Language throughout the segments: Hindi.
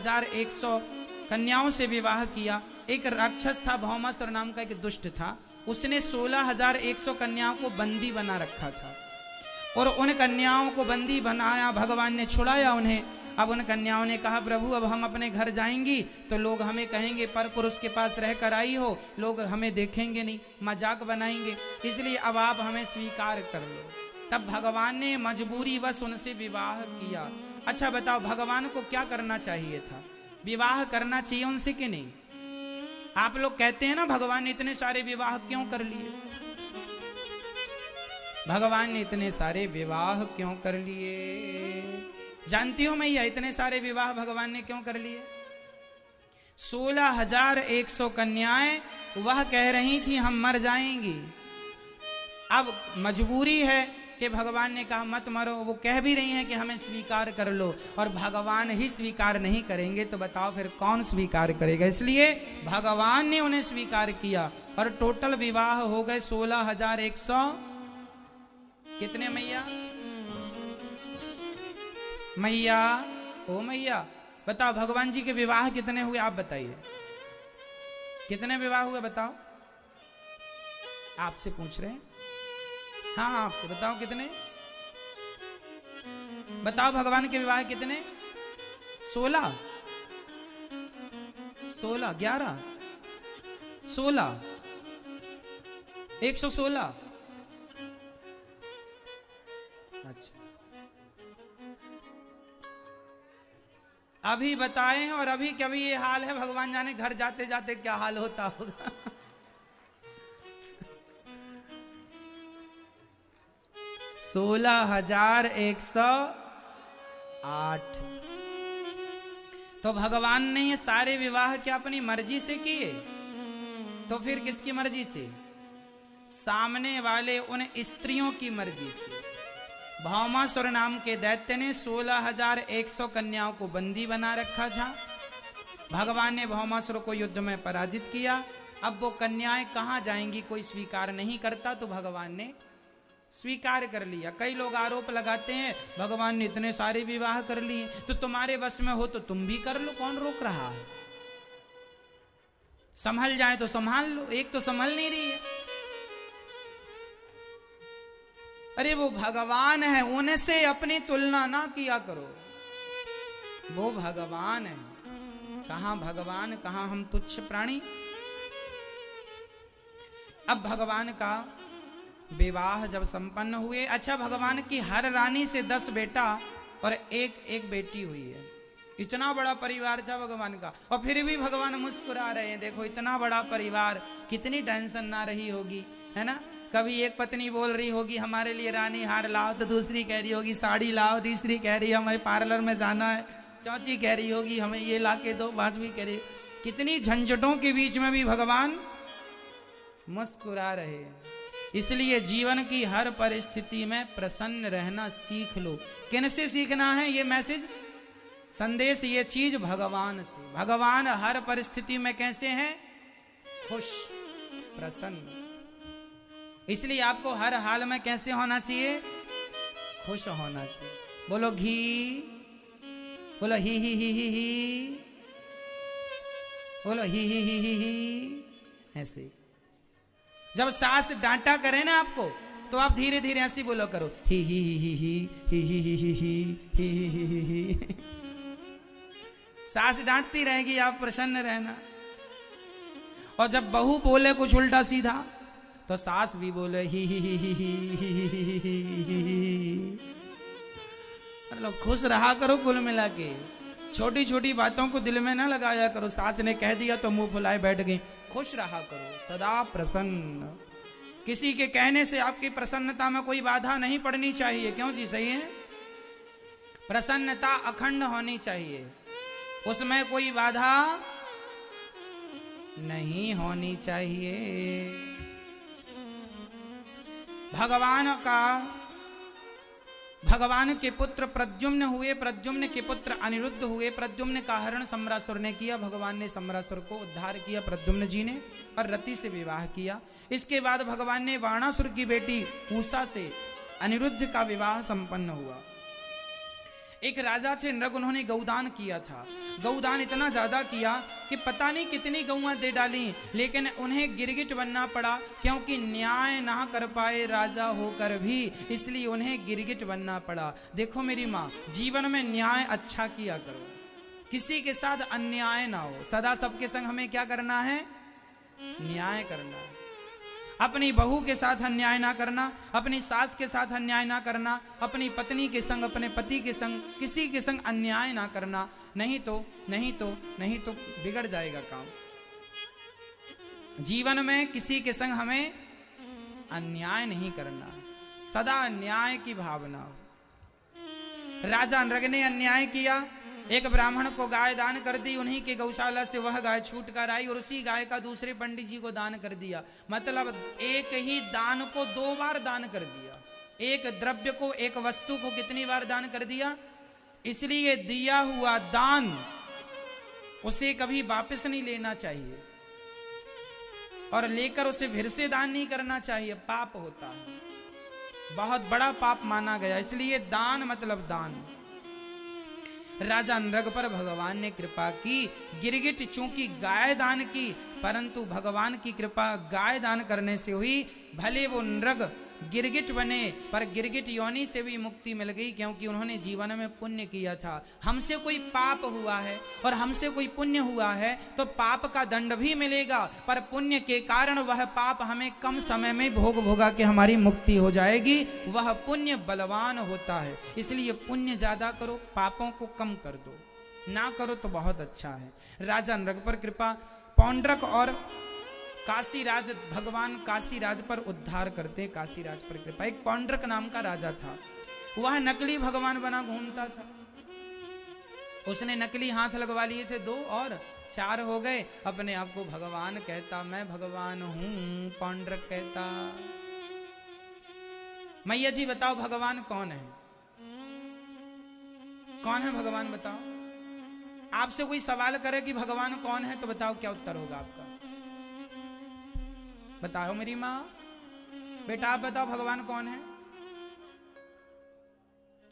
16,100 कन्याओं से विवाह किया। एक राक्षस था, भौमासुर नाम का एक दुष्ट था, उसने 16,100 कन्याओं को बंदी बना रखा था और उन कन्याओं को बंदी बनाया, भगवान ने छुड़ाया उन्हें। अब उन कन्याओं ने कहा, प्रभु अब हम अपने घर जाएंगी तो लोग हमें कहेंगे पर पुरुष के पास रह कर आई हो, लोग हमें देखेंगे नहीं, मजाक बनाएंगे, इसलिए अब आप हमें स्वीकार कर लो। तब भगवान ने मजबूरी वश उनसे विवाह किया। अच्छा बताओ, भगवान को क्या करना चाहिए था? विवाह करना चाहिए उनसे कि नहीं? आप लोग कहते हैं ना भगवान ने इतने सारे विवाह क्यों कर लिए? भगवान ने इतने सारे विवाह क्यों कर लिए? जानती हो मैया इतने सारे विवाह भगवान ने क्यों कर लिए? 16,100 कन्याएं वह कह रही थी हम मर जाएंगी। अब मजबूरी है कि भगवान ने कहा मत मरो, वो कह भी रही हैं कि हमें स्वीकार कर लो, और भगवान ही स्वीकार नहीं करेंगे तो बताओ फिर कौन स्वीकार करेगा? इसलिए भगवान ने उन्हें स्वीकार किया और टोटल विवाह हो गए 16,100। कितने मैया? मैया, ओ मैया बताओ, भगवान जी के विवाह कितने हुए आप बताइए? कितने विवाह हुए बताओ? आपसे पूछ रहे हैं, हाँ आपसे बताओ कितने? बताओ भगवान के विवाह कितने? 16, 11, 16, 116। अच्छा, अभी बताए हैं और अभी कभी ये हाल है, भगवान जाने घर जाते जाते क्या हाल होता होगा। 16,108। तो भगवान ने ये सारे विवाह क्या अपनी मर्जी से किए? तो फिर किसकी मर्जी से? सामने वाले उन स्त्रियों की मर्जी से। भौमासुर नाम के दैत्य ने 16,100 कन्याओं को बंदी बना रखा था। भगवान ने भौमासुर को युद्ध में पराजित किया। अब वो कन्याएं कहाँ जाएंगी, कोई स्वीकार नहीं करता, तो भगवान ने स्वीकार कर लिया। कई लोग आरोप लगाते हैं भगवान ने इतने सारे विवाह कर लिए, तो तुम्हारे वश में हो तो तुम भी कर लो, कौन रोक रहा है? संभल जाए तो संभाल लो, एक तो संभल नहीं रही है। अरे वो भगवान है, उनसे अपनी तुलना ना किया करो। वो भगवान है, कहां भगवान कहां हम तुच्छ प्राणी। अब भगवान का विवाह जब संपन्न हुए, अच्छा भगवान की हर रानी से 10 बेटा और एक बेटी हुई है। इतना बड़ा परिवार था भगवान का, और फिर भी भगवान मुस्कुरा रहे हैं। देखो इतना बड़ा परिवार, कितनी टेंशन ना रही होगी, है ना? कभी एक पत्नी बोल रही होगी हमारे लिए रानी हार लाओ, तो दूसरी कह रही होगी साड़ी लाओ, तीसरी कह रही है हमें पार्लर में जाना है, चौथी कह रही होगी हमें ये ला के दो, पांचवी कह रही। कितनी झंझटों के बीच में भी भगवान मुस्कुरा रहे हैं। इसलिए जीवन की हर परिस्थिति में प्रसन्न रहना सीख लो। किन से सीखना है ये मैसेज, संदेश, ये चीज? भगवान से। भगवान हर परिस्थिति में कैसे हैं? खुश, प्रसन्न। इसलिए आपको हर हाल में कैसे होना चाहिए? खुश होना चाहिए। बोलो घी, बोलो ही, बोलो ही। ऐसे जब सास डांटा करे ना आपको, तो आप धीरे धीरे ऐसे बोलो करो, ही। सास डांटती रहेगी, आप प्रसन्न रहना। और जब बहू बोले कुछ उल्टा सीधा, तो सास भी बोले ही। मतलब खुश रहा करो कुल मिला के। छोटी छोटी बातों को दिल में ना लगाया करो। सास ने कह दिया तो मुंह फुलाए बैठ गई। खुश रहा करो, सदा प्रसन्न। किसी के कहने से आपकी प्रसन्नता में कोई बाधा नहीं पड़नी चाहिए। क्यों जी? सही है। प्रसन्नता अखंड होनी चाहिए, उसमें कोई बाधा नहीं होनी चाहिए। भगवान के पुत्र प्रद्युम्न हुए, प्रद्युम्न के पुत्र अनिरुद्ध हुए। प्रद्युम्न का हरण सम्रासुर ने किया, भगवान ने सम्रासुर को उद्धार किया प्रद्युम्न जी ने, और रति से विवाह किया। इसके बाद भगवान ने वाणासुर की बेटी उषा से अनिरुद्ध का विवाह संपन्न हुआ। एक राजा थे नृग, उन्होंने गौदान किया था। गौदान इतना ज्यादा किया कि पता नहीं कितनी गौआं दे डाली, लेकिन उन्हें गिरगिट बनना पड़ा, क्योंकि न्याय ना कर पाए राजा होकर भी, इसलिए उन्हें गिरगिट बनना पड़ा। देखो मेरी माँ, जीवन में न्याय अच्छा किया करो, किसी के साथ अन्याय ना हो। सदा सबके संग हमें क्या करना है? न्याय करना है। अपनी बहू के साथ अन्याय ना करना, अपनी सास के साथ अन्याय ना करना, अपनी पत्नी के संग, अपने पति के संग, किसी के संग अन्याय ना करना, नहीं तो बिगड़ जाएगा काम। जीवन में किसी के संग हमें अन्याय नहीं करना, सदा न्याय की भावना हो। राजा नृग ने अन्याय किया, एक ब्राह्मण को गाय दान कर दी, उन्हीं के गौशाला से वह गाय छूट कर आई और उसी गाय का दूसरे पंडित जी को दान कर दिया। मतलब एक ही दान को 2 बार दान कर दिया, एक द्रव्य को, एक वस्तु को कितनी बार दान कर दिया? इसलिए दिया हुआ दान उसे कभी वापस नहीं लेना चाहिए, और लेकर उसे फिर से दान नहीं करना चाहिए, पाप होता है, बहुत बड़ा पाप माना गया। इसलिए दान मतलब दान। राजा नृग पर भगवान ने कृपा की, गिरगिट चूंकि गाय दान की, परंतु भगवान की कृपा गाय दान करने से हुई। भले वो नृग गिरगिट बने, पर गिरगिट योनि से भी मुक्ति मिल गई, क्योंकि उन्होंने जीवन में पुण्य किया था। हमसे कोई पाप हुआ है और हमसे कोई पुण्य हुआ है तो पाप का दंड भी मिलेगा, पर पुण्य के कारण वह पाप हमें कम समय में भोगा के हमारी मुक्ति हो जाएगी। वह पुण्य बलवान होता है, इसलिए पुण्य ज्यादा करो, पापों को कम कर दो, ना करो तो बहुत अच्छा है। राजा नृग पर कृपा, पौंड्रक और काशीराज, भगवान काशीराज पर उद्धार करते, काशीराज पर कृपा। एक पौंड्रक नाम का राजा था, वह नकली भगवान बना घूमता था। उसने नकली हाथ लगवा लिए थे 2 और 4 हो गए, अपने आप को भगवान कहता, मैं भगवान हूं, पौंड्रक कहता। मैया जी बताओ भगवान कौन है? कौन है भगवान बताओ। आपसे कोई सवाल करे कि भगवान कौन है तो बताओ क्या उत्तर होगा आपका? बताओ मेरी माँ, बेटा आप बताओ भगवान कौन है?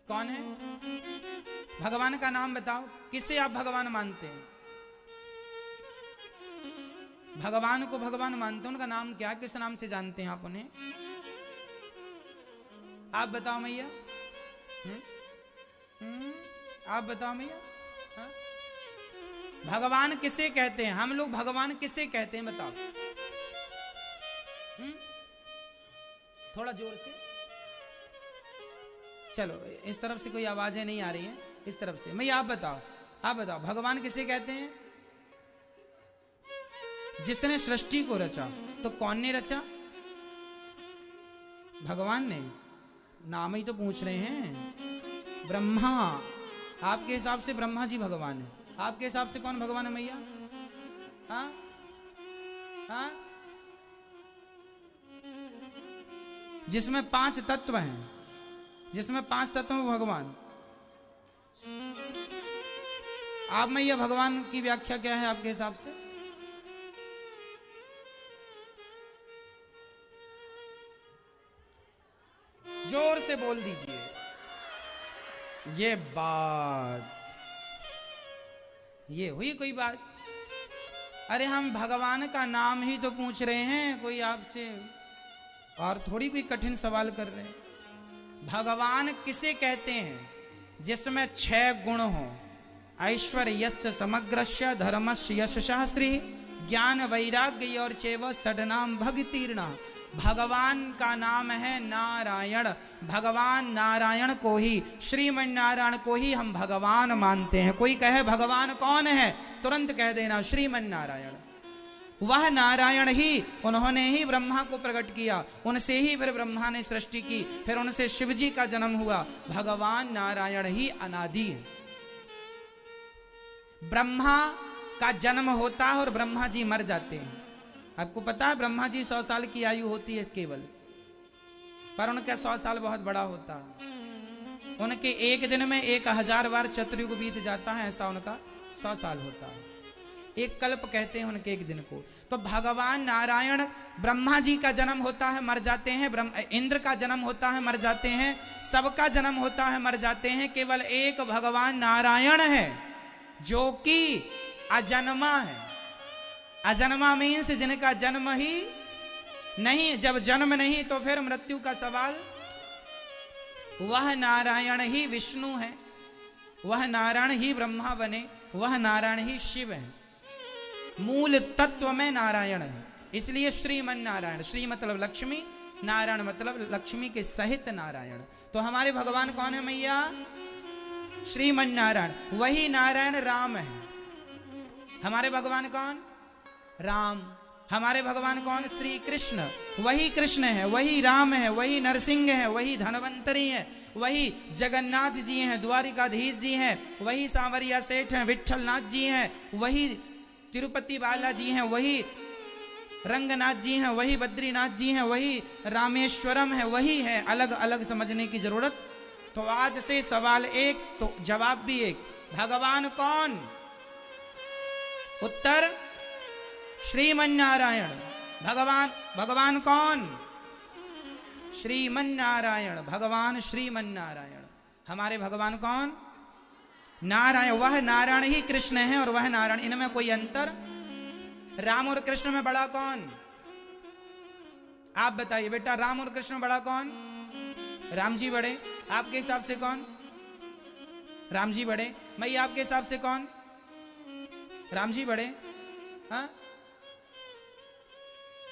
कौन है? भगवान का नाम बताओ, किसे आप भगवान मानते हैं? भगवान को भगवान मानते हैं, उनका नाम क्या, किस नाम से जानते हैं आप उन्हें? आप बताओ मैया। आप बताओ मैया। हाँ? भगवान किसे कहते हैं? हम लोग भगवान किसे कहते हैं बताओ। थोड़ा जोर से, चलो इस तरफ से कोई आवाजें नहीं आ रही हैं, इस तरफ से। मैं आप बताओ, आप बताओ भगवान किसे कहते हैं? जिसने सृष्टि को रचा। तो कौन ने रचा? भगवान ने। नाम ही तो पूछ रहे हैं। ब्रह्मा। आपके हिसाब से ब्रह्मा जी भगवान है, आपके हिसाब से कौन भगवान है मैया? हाँ हाँ, जिसमें 5 तत्व हैं, जिसमें 5 तत्व में भगवान। आप में यह भगवान की व्याख्या क्या है आपके हिसाब से? जोर से बोल दीजिए। ये बात, ये हुई कोई बात? अरे हम भगवान का नाम ही तो पूछ रहे हैं कोई आपसे, और थोड़ी कोई कठिन सवाल कर रहे हैं। भगवान किसे कहते हैं? जिसमें 6 गुण हो। ऐश्वर्यस्य समग्रस्य, धर्मस्य यशः श्री, ज्ञान वैराग्य और चैव षड्नाम भक्तिर्न। भगवान का नाम है नारायण। भगवान नारायण को ही, श्रीमन नारायण को ही हम भगवान मानते हैं। कोई कहे भगवान कौन है, तुरंत कह देना श्रीमन नारायण। वह नारायण ही, उन्होंने ही ब्रह्मा को प्रकट किया, उनसे ही फिर ब्रह्मा ने सृष्टि की, फिर उनसे शिव जी का जन्म हुआ। भगवान नारायण ही अनादि है। ब्रह्मा का जन्म होता है और ब्रह्मा जी मर जाते हैं। आपको पता है ब्रह्मा जी 100 साल की आयु होती है केवल, पर उनका 100 साल बहुत बड़ा होता है। उनके एक दिन में 1000 बार चतुर्युग बीत जाता है, ऐसा उनका 100 साल होता है। एक कल्प कहते हैं उनके एक दिन को। तो भगवान नारायण, ब्रह्मा जी का जन्म होता है मर जाते हैं, इंद्र का जन्म होता है मर जाते हैं, सबका जन्म होता है मर जाते हैं, केवल एक भगवान नारायण है जो कि अजन्मा है। अजन्मा मीन्स जिनका जन्म ही नहीं, जब जन्म नहीं तो फिर मृत्यु का सवाल। वह नारायण ही विष्णु है, वह नारायण ही ब्रह्मा बने, वह नारायण ही शिव है। मूल तत्व में नारायण है, इसलिए श्रीमन नारायण। श्री मतलब लक्ष्मी, नारायण मतलब लक्ष्मी के सहित नारायण। तो हमारे भगवान कौन है मैया? श्रीमन नारायण। वही नारायण राम है। हमारे भगवान कौन? राम। हमारे भगवान कौन? श्री कृष्ण। वही कृष्ण है, वही राम है, वही नरसिंह है, वही धनवंतरी है, वही जगन्नाथ जी हैं, द्वारिकाधीश जी हैं, वही सांवरिया सेठ हैं, विठल नाथ जी हैं, वही तिरुपति बालाजी हैं, वही रंगनाथ जी हैं, वही बद्रीनाथ जी हैं, वही रामेश्वरम है, वही है। अलग अलग समझने की जरूरत। तो आज से सवाल एक तो जवाब भी एक। भगवान कौन? उत्तर श्रीमन नारायण। भगवान कौन? श्रीमन नारायण। भगवान श्रीमन नारायण। हमारे भगवान कौन? नारायण। वह नारायण ही कृष्ण है और वह नारायण, इनमें कोई अंतर? राम और कृष्ण में बड़ा कौन? आप बताइए बेटा, राम और कृष्ण में बड़ा कौन? राम जी बड़े। आपके हिसाब से कौन? राम जी बड़े। मैया आपके हिसाब से कौन? राम जी बड़े। हाँ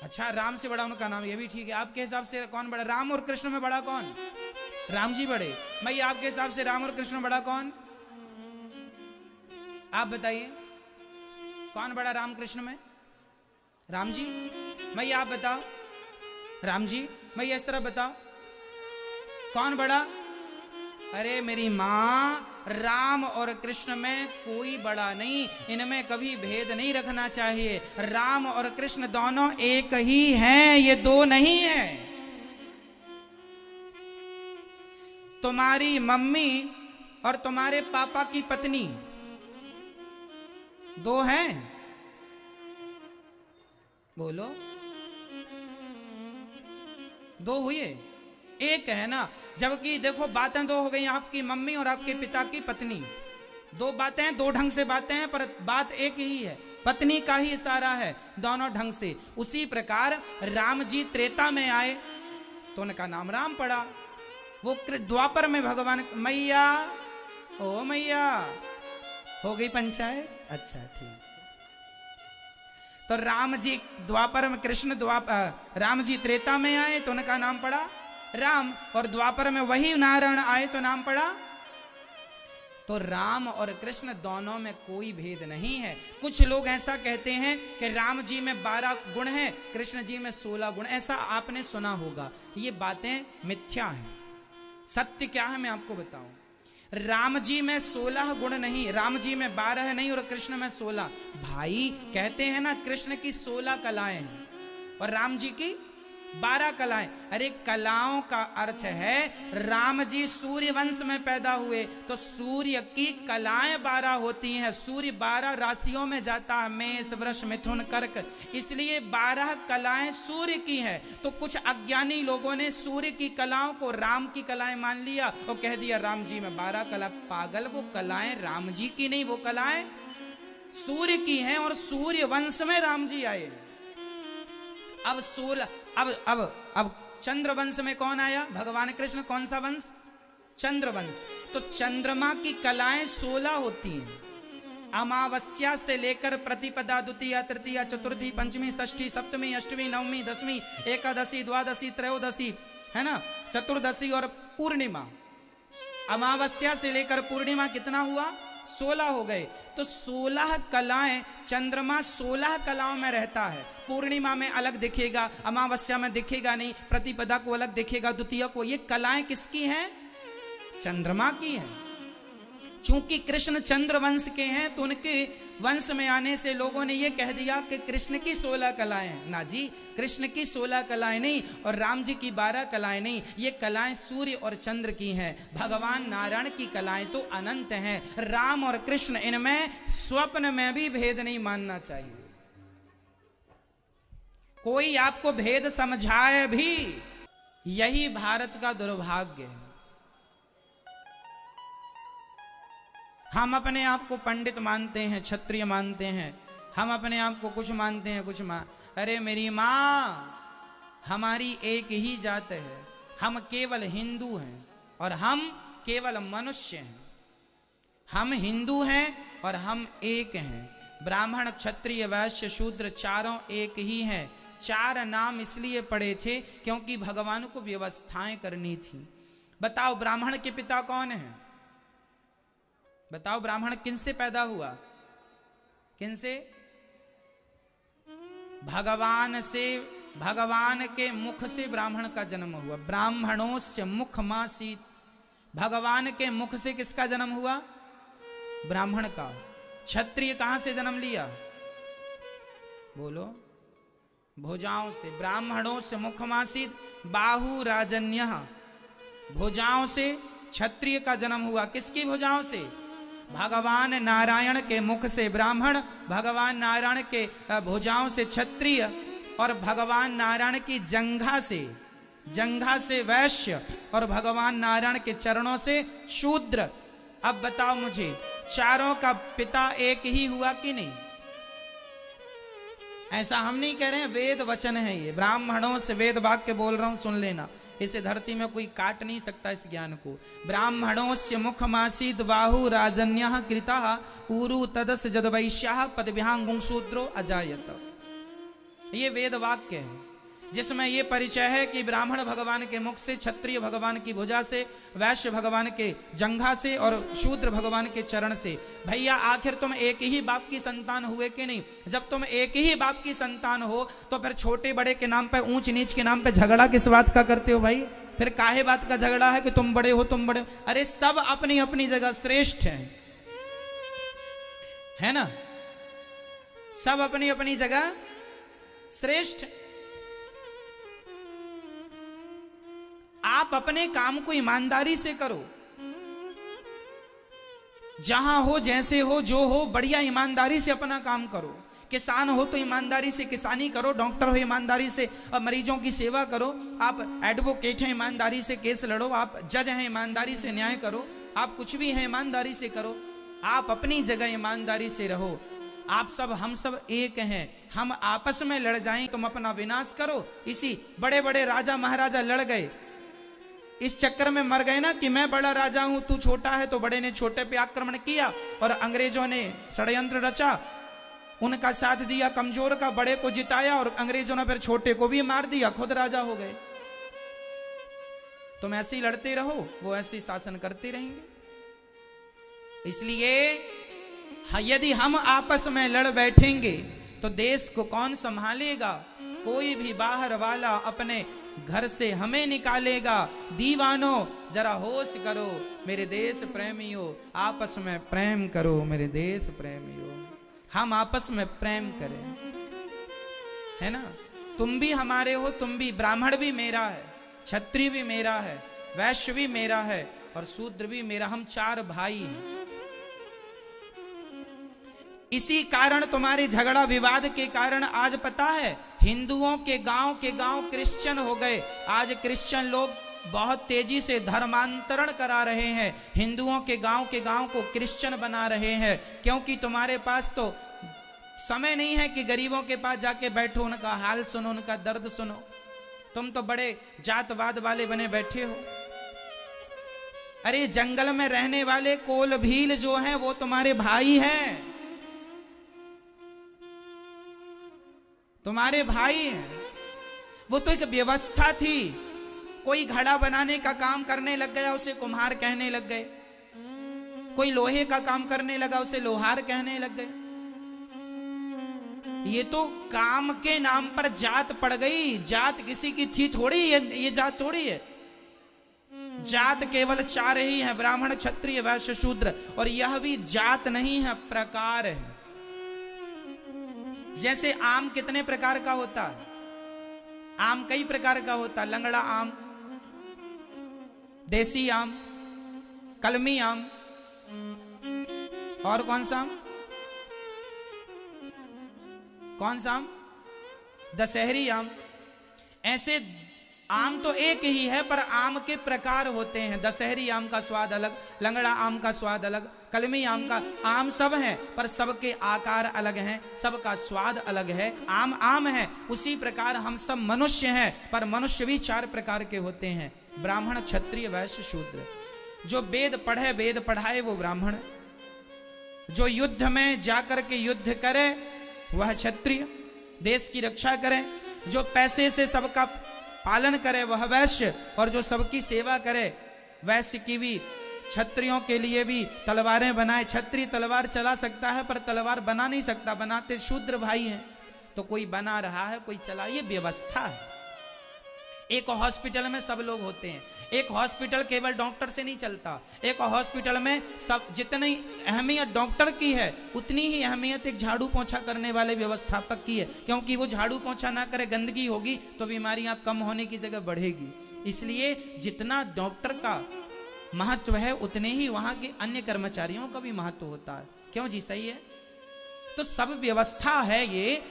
अच्छा, राम से बड़ा उनका नाम, ये भी ठीक है। आपके हिसाब से कौन बड़ा? राम और कृष्ण में बड़ा कौन? राम जी बड़े। मैया आपके हिसाब से राम और कृष्ण में बड़ा कौन? आप बताइए कौन बड़ा राम कृष्ण में? राम जी। मैया आप बताओ। राम जी। मैया इस तरह बताओ कौन बड़ा? अरे मेरी माँ, राम और कृष्ण में कोई बड़ा नहीं, इनमें कभी भेद नहीं रखना चाहिए। राम और कृष्ण दोनों एक ही हैं, ये दो नहीं है। तुम्हारी मम्मी और तुम्हारे पापा की पत्नी दो हैं? बोलो। दो हुए? एक है ना। जबकि देखो बातें दो हो गई, आपकी मम्मी और आपके पिता की पत्नी। दो बातें, दो ढंग से बातें हैं, पर बात एक ही है। पत्नी का ही इशारा है दोनों ढंग से। उसी प्रकार राम जी त्रेता में आए तो उनका नाम राम पड़ा। वो द्वापर में भगवान। मैया, ओ मैया, हो गई पंचायत? अच्छा ठीक। तो राम जी द्वापर में, कृष्ण राम जी त्रेता में आए तो उनका नाम पड़ा राम, और द्वापर में वही नारायण आए तो नाम पड़ा। तो राम और कृष्ण दोनों में कोई भेद नहीं है। कुछ लोग ऐसा कहते हैं कि राम जी में 12 गुण हैं, कृष्ण जी में 16 गुण। ऐसा आपने सुना होगा। ये बातें मिथ्या हैं। सत्य क्या है मैं आपको बताऊं। राम जी में 16 गुण नहीं, राम जी में 12 नहीं और कृष्ण में 16। भाई कहते हैं ना, कृष्ण की 16 कलाएं हैं और राम जी की 12 कलाएं। अरे कलाओं का अर्थ है, राम जी सूर्य वंश में पैदा हुए तो सूर्य की कलाएं 12 होती हैं। सूर्य 12 राशियों में जाता है, मेष वृष मिथुन कर्क, इसलिए 12 कलाएं सूर्य की हैं। तो कुछ अज्ञानी लोगों ने सूर्य की कलाओं को राम की कलाएं मान लिया और कह दिया राम जी में 12 कला। पागल, वो कलाएं राम जी की नहीं, वो कलाएं सूर्य की हैं और सूर्य वंश में राम जी आए। अब 16, अब चंद्र वंश में कौन आया? भगवान कृष्ण। कौन सा वंश? चंद्र वंश। तो चंद्रमा की कलाएं 16 होती हैं। अमावस्या से लेकर प्रतिपदा, द्वितीया, तृतीया, चतुर्थी, पंचमी, षष्ठी, सप्तमी, अष्टमी, नवमी, दसवीं, एकादशी, द्वादशी, त्रयोदशी, है ना, चतुर्दशी और पूर्णिमा। अमावस्या से लेकर पूर्णिमा कितना हुआ? 16 हो गए। तो 16 कलाएं, चंद्रमा 16 कलाओं में रहता है। पूर्णिमा में अलग दिखेगा, अमावस्या में दिखेगा नहीं, प्रतिपदा को अलग दिखेगा, द्वितीया को। ये कलाएं किसकी हैं? चंद्रमा की हैं। चूंकि कृष्ण चंद्र वंश के हैं तो उनके वंश में आने से लोगों ने ये कह दिया कि कृष्ण की 16 कलाएं हैं। ना जी, कृष्ण की 16 कलाएं नहीं और राम जी की 12 कलाएं नहीं, ये कलाएं सूर्य और चंद्र की हैं। भगवान नारायण की कलाएं तो अनंत हैं। राम और कृष्ण, इनमें स्वप्न में भी भेद नहीं मानना चाहिए। कोई आपको भेद समझाए भी, यही भारत का दुर्भाग्य है। हम अपने आप को पंडित मानते हैं, क्षत्रिय मानते हैं, हम अपने आप को कुछ मानते हैं, कुछ अरे मेरी माँ, हमारी एक ही जात है, हम केवल हिंदू हैं और हम केवल मनुष्य हैं। हम हिंदू हैं और हम एक हैं। ब्राह्मण, क्षत्रिय, वैश्य, शूद्र चारों एक ही हैं। 4 नाम इसलिए पड़े थे क्योंकि भगवान को व्यवस्थाएं करनी थी। बताओ ब्राह्मण के पिता कौन है? बताओ ब्राह्मण किन से पैदा हुआ? किन से? भगवान से। भगवान के मुख से ब्राह्मण का जन्म हुआ। ब्राह्मणों से मुख मासीत। भगवान के मुख से किसका जन्म हुआ? ब्राह्मण का। क्षत्रिय कहां से जन्म लिया? बोलो। भुजाओं से। ब्राह्मणों से मुख मासीत, बाहु राजन्यः। भुजाओं से क्षत्रिय का जन्म हुआ। किसकी भुजाओं से? भगवान नारायण के मुख से ब्राह्मण, भगवान नारायण के भुजाओं से क्षत्रिय और भगवान नारायण की जंघा से वैश्य और भगवान नारायण के चरणों से शूद्र। अब बताओ मुझे, चारों का पिता एक ही हुआ कि नहीं? ऐसा हम नहीं कह रहे हैं, वेद वचन है ये। ब्राह्मणों से वेद वाक्य बोल रहा हूं, सुन लेना। इसे धरती में कोई काट नहीं सकता इस ज्ञान को। ब्राह्मणों से मुखमासीत बाहु राजन्यः कृतः ऊरु तदस जदवैश्याः पदभ्यां शूद्रो अजायत। ये वेद वाक्य है जिसमें ये परिचय है कि ब्राह्मण भगवान के मुख से, क्षत्रिय भगवान की भुजा से, वैश्य भगवान के जंघा से और शूद्र भगवान के चरण से। भैया आखिर तुम एक ही बाप की संतान हुए कि नहीं? जब तुम एक ही बाप की संतान हो तो फिर छोटे बड़े के नाम पे, ऊंच नीच के नाम पे झगड़ा किस बात का करते हो भाई? फिर काहे बात का झगड़ा है कि तुम बड़े हो, तुम बड़े हो? अरे सब अपनी अपनी जगह श्रेष्ठ है ना? सब अपनी अपनी जगह श्रेष्ठ। आप अपने काम को ईमानदारी से करो। जहां हो, जैसे हो, जो हो, बढ़िया ईमानदारी से अपना काम करो। किसान हो तो ईमानदारी से किसानी करो, डॉक्टर हो ईमानदारी से मरीजों की सेवा करो, आप एडवोकेट हैं ईमानदारी से केस लड़ो, आप जज हैं ईमानदारी से न्याय करो, आप कुछ भी हैं ईमानदारी से करो। आप अपनी जगह ईमानदारी से रहो। आप सब, हम सब एक हैं। हम आपस में लड़ जाएं, तुम अपना विनाश करो। इसी बड़े बड़े राजा महाराजा लड़ गए, इस चक्कर में मर गए ना कि मैं बड़ा राजा हूं, तू छोटा है, तो बड़े ने छोटे पे आक्रमण किया और अंग्रेजों ने षड्यंत्र रचा, उनका साथ दिया, कमजोर का बड़े को जिताया और अंग्रेजों ने फिर छोटे को भी मार दिया, खुद राजा हो गए। तुम ऐसे ही लड़ते रहो, वो ऐसे ही शासन करते रहेंगे। इसलिए यदि हम आपस में लड़ बैठेंगे तो देश को कौन संभालेगा? कोई भी बाहर वाला अपने घर से हमें निकालेगा। दीवानों जरा होश करो, मेरे देश प्रेमियों, आपस में प्रेम करो, मेरे देश प्रेमियों। हम आपस में प्रेम करें, है ना? तुम भी हमारे हो, तुम भी। ब्राह्मण भी मेरा है, क्षत्रिय भी मेरा है, वैश्य भी मेरा है और शूद्र भी मेरा। हम 4 भाई हैं। इसी कारण तुम्हारे झगड़ा विवाद के कारण आज पता है हिंदुओं के गांव क्रिश्चियन हो गए। आज क्रिश्चियन लोग बहुत तेजी से धर्मांतरण करा रहे हैं, हिंदुओं के गांव को क्रिश्चियन बना रहे हैं, क्योंकि तुम्हारे पास तो समय नहीं है कि गरीबों के पास जाके बैठो, उनका हाल सुनो, उनका दर्द सुनो। तुम तो बड़े जातवाद वाले बने बैठे हो। अरे जंगल में रहने वाले कोल भील जो हैं वो तुम्हारे भाई हैं, तुम्हारे भाई हैं। वो तो एक व्यवस्था थी। कोई घड़ा बनाने का काम करने लग गया, उसे कुम्हार कहने लग गए। कोई लोहे का काम करने लगा, उसे लोहार कहने लग गए। ये तो काम के नाम पर जात पड़ गई। जात किसी की थी थोड़ी, ये जात थोड़ी है। जात केवल 4 ही है, ब्राह्मण क्षत्रिय वैश्य शूद्र, और यह भी जात नहीं है, प्रकार है। जैसे आम कितने प्रकार का होता है? आम कई प्रकार का होता है, लंगड़ा आम, देसी आम, कलमी आम, और कौन सा आम? कौन सा आम? दशहरी आम। ऐसे आम तो एक ही है, पर आम के प्रकार होते हैं। दशहरी आम का स्वाद अलग, लंगड़ा आम का स्वाद अलग, कलमी आम का, आम सब हैं पर सबके आकार अलग हैं, सबका स्वाद अलग है। आम आम है। उसी प्रकार हम सब मनुष्य हैं, पर मनुष्य भी 4 प्रकार के होते हैं, ब्राह्मण क्षत्रिय वैश्य शूद्र। जो वेद पढ़े, वेद पढ़ाए, वो ब्राह्मण। जो युद्ध में जाकर के युद्ध करे वह क्षत्रिय, देश की रक्षा करे। जो पैसे से सबका पालन करे वह वैश्य, और जो सबकी सेवा करे वैश्य की भी। क्षत्रियों के लिए भी तलवारें बनाए। क्षत्रिय तलवार चला सकता है पर तलवार बना नहीं सकता, बनाते शूद्र भाई हैं। तो कोई बना रहा है, कोई चला, ये व्यवस्था है। एक हॉस्पिटल में सब लोग होते हैं। एक हॉस्पिटल केवल डॉक्टर से नहीं चलता। एक हॉस्पिटल में सब, जितनी अहमियत डॉक्टर की है उतनी ही अहमियत एक झाड़ू पोंछा करने वाले व्यवस्थापक की है, क्योंकि वो झाड़ू पोंछा ना करे, गंदगी होगी तो बीमारियां कम होने की जगह बढ़ेगी। इसलिए जितना डॉक्टर का महत्व है उतने ही वहां के अन्य कर्मचारियों का भी महत्व होता है। क्यों जी? सही है। तो सब व्यवस्था है ये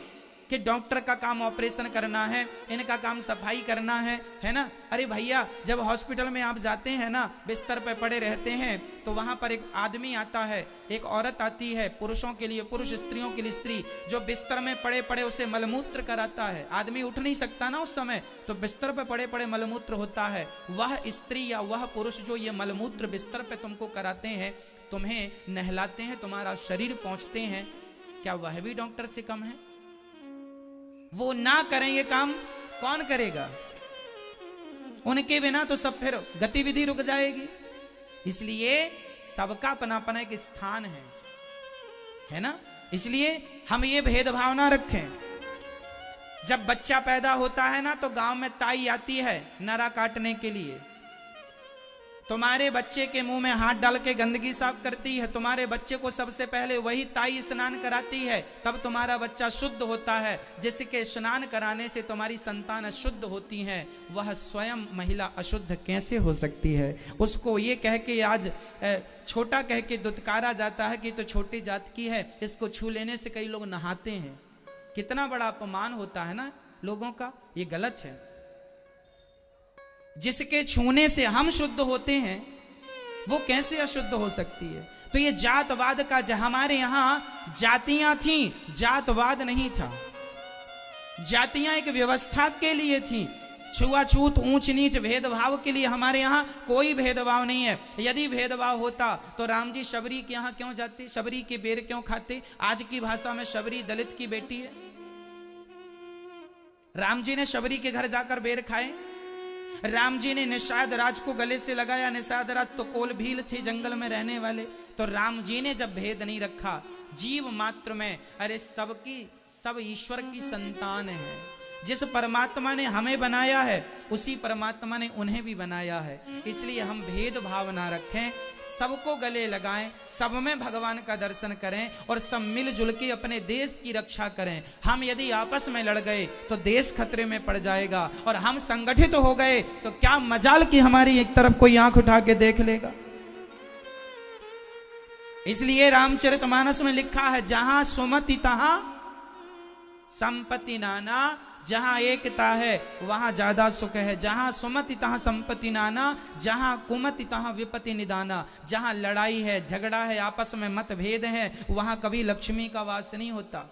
कि डॉक्टर का काम ऑपरेशन करना है, इनका काम सफाई करना है ना। अरे भैया, जब हॉस्पिटल में आप जाते हैं ना, बिस्तर पे पड़े रहते हैं, तो वहां पर एक आदमी आता है, एक औरत आती है, पुरुषों के लिए पुरुष, स्त्रियों के लिए स्त्री, जो बिस्तर में पड़े पड़े उसे मलमूत्र कराता है। आदमी उठ नहीं सकता ना उस समय, तो बिस्तर पे पड़े पड़े मलमूत्र होता है। वह स्त्री या वह पुरुष जो ये मलमूत्र बिस्तर पे तुमको कराते हैं, तुम्हें नहलाते हैं, तुम्हारा शरीर पहुंचते हैं, क्या वह भी डॉक्टर से कम है? वो ना करें ये काम, कौन करेगा? उनके बिना तो सब फिर गतिविधि रुक जाएगी। इसलिए सबका अपना अपना एक स्थान है ना। इसलिए हम ये भेदभाव ना रखें। जब बच्चा पैदा होता है ना, तो गांव में ताई आती है नरा काटने के लिए। तुम्हारे बच्चे के मुंह में हाथ डाल के गंदगी साफ करती है। तुम्हारे बच्चे को सबसे पहले वही ताई स्नान कराती है, तब तुम्हारा बच्चा शुद्ध होता है। जिसके स्नान कराने से तुम्हारी संतान अशुद्ध होती है, वह स्वयं महिला अशुद्ध कैसे हो सकती है? उसको ये कह के आज छोटा कह के दुत्कारा जाता है कि तो छोटी जात की है, इसको छू लेने से कई लोग नहाते हैं। कितना बड़ा अपमान होता है ना लोगों का, ये गलत है। जिसके छूने से हम शुद्ध होते हैं, वो कैसे अशुद्ध हो सकती है? तो ये जातवाद का, हमारे यहां जातियां थी, जातवाद नहीं था। जातियां एक व्यवस्था के लिए थी, छुआछूत, ऊंच नीच, भेदभाव के लिए हमारे यहां कोई भेदभाव नहीं है। यदि भेदभाव होता तो राम जी शबरी के यहां क्यों जाते? शबरी के बेर क्यों खाते? आज की भाषा में शबरी दलित की बेटी है। राम जी ने शबरी के घर जाकर बेर खाए। राम जी ने निषाद राज को गले से लगाया। निषाद राज तो कोल भील थे, जंगल में रहने वाले। तो राम जी ने जब भेद नहीं रखा जीव मात्र में, अरे सबकी सब ईश्वर की संतान है। जिस परमात्मा ने हमें बनाया है उसी परमात्मा ने उन्हें भी बनाया है। इसलिए हम भेदभाव ना रखें, सबको गले लगाएं, सब में भगवान का दर्शन करें और सब मिलजुल के अपने देश की रक्षा करें। हम यदि आपस में लड़ गए तो देश खतरे में पड़ जाएगा, और हम संगठित हो गए तो क्या मजाल कि हमारी एक तरफ कोई आंख उठा के देख लेगा। इसलिए रामचरितमानस में लिखा है, जहां सुमति तहां संपत्ति नाना, जहां एकता है वहां ज्यादा सुख है। जहां सुमति तहां संपत्ति नाना, जहां कुमति तहां विपत्ति निदाना। जहां लड़ाई है, झगड़ा है, आपस में मतभेद है, वहां कभी लक्ष्मी का वास नहीं होता।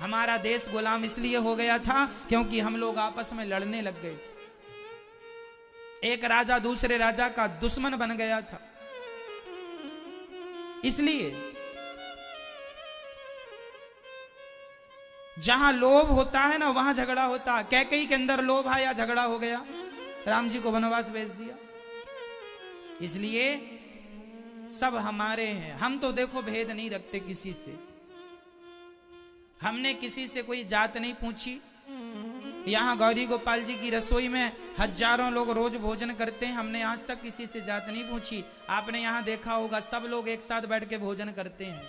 हमारा देश गुलाम इसलिए हो गया था क्योंकि हम लोग आपस में लड़ने लग गए थे। एक राजा दूसरे राजा का दुश्मन बन गया था। इसलिए जहां लोभ होता है ना वहां झगड़ा होता है। कैकेयी के अंदर लोभ आया, झगड़ा हो गया, राम जी को वनवास भेज दिया। इसलिए सब हमारे हैं। हम तो देखो भेद नहीं रखते किसी से। हमने किसी से कोई जात नहीं पूछी, यहाँ गौरी गोपाल जी की रसोई में हजारों लोग रोज भोजन करते हैं, हमने आज तक किसी से जात नहीं पूछी। आपने यहाँ देखा होगा सब लोग एक साथ बैठ के भोजन करते हैं,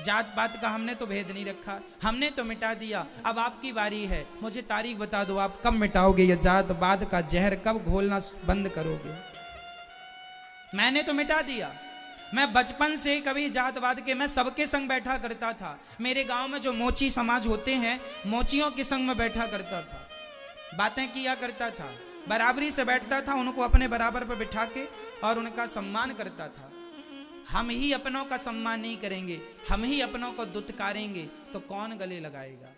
जात पात का हमने तो भेद नहीं रखा, हमने तो मिटा दिया। अब आपकी बारी है, मुझे तारीख बता दो, आप कब मिटाओगे ये जात पात का जहर, कब घोलना बंद करोगे? मैंने तो मिटा दिया। मैं बचपन से कभी जातवाद के, मैं सबके संग बैठा करता था। मेरे गांव में जो मोची समाज होते हैं, मोचियों के संग में बैठा करता था, बातें किया करता था, बराबरी से बैठता था, उनको अपने बराबर पर बिठा के और उनका सम्मान करता था। हम ही अपनों का सम्मान नहीं करेंगे, हम ही अपनों को दुत्कारेंगे तो कौन गले लगाएगा?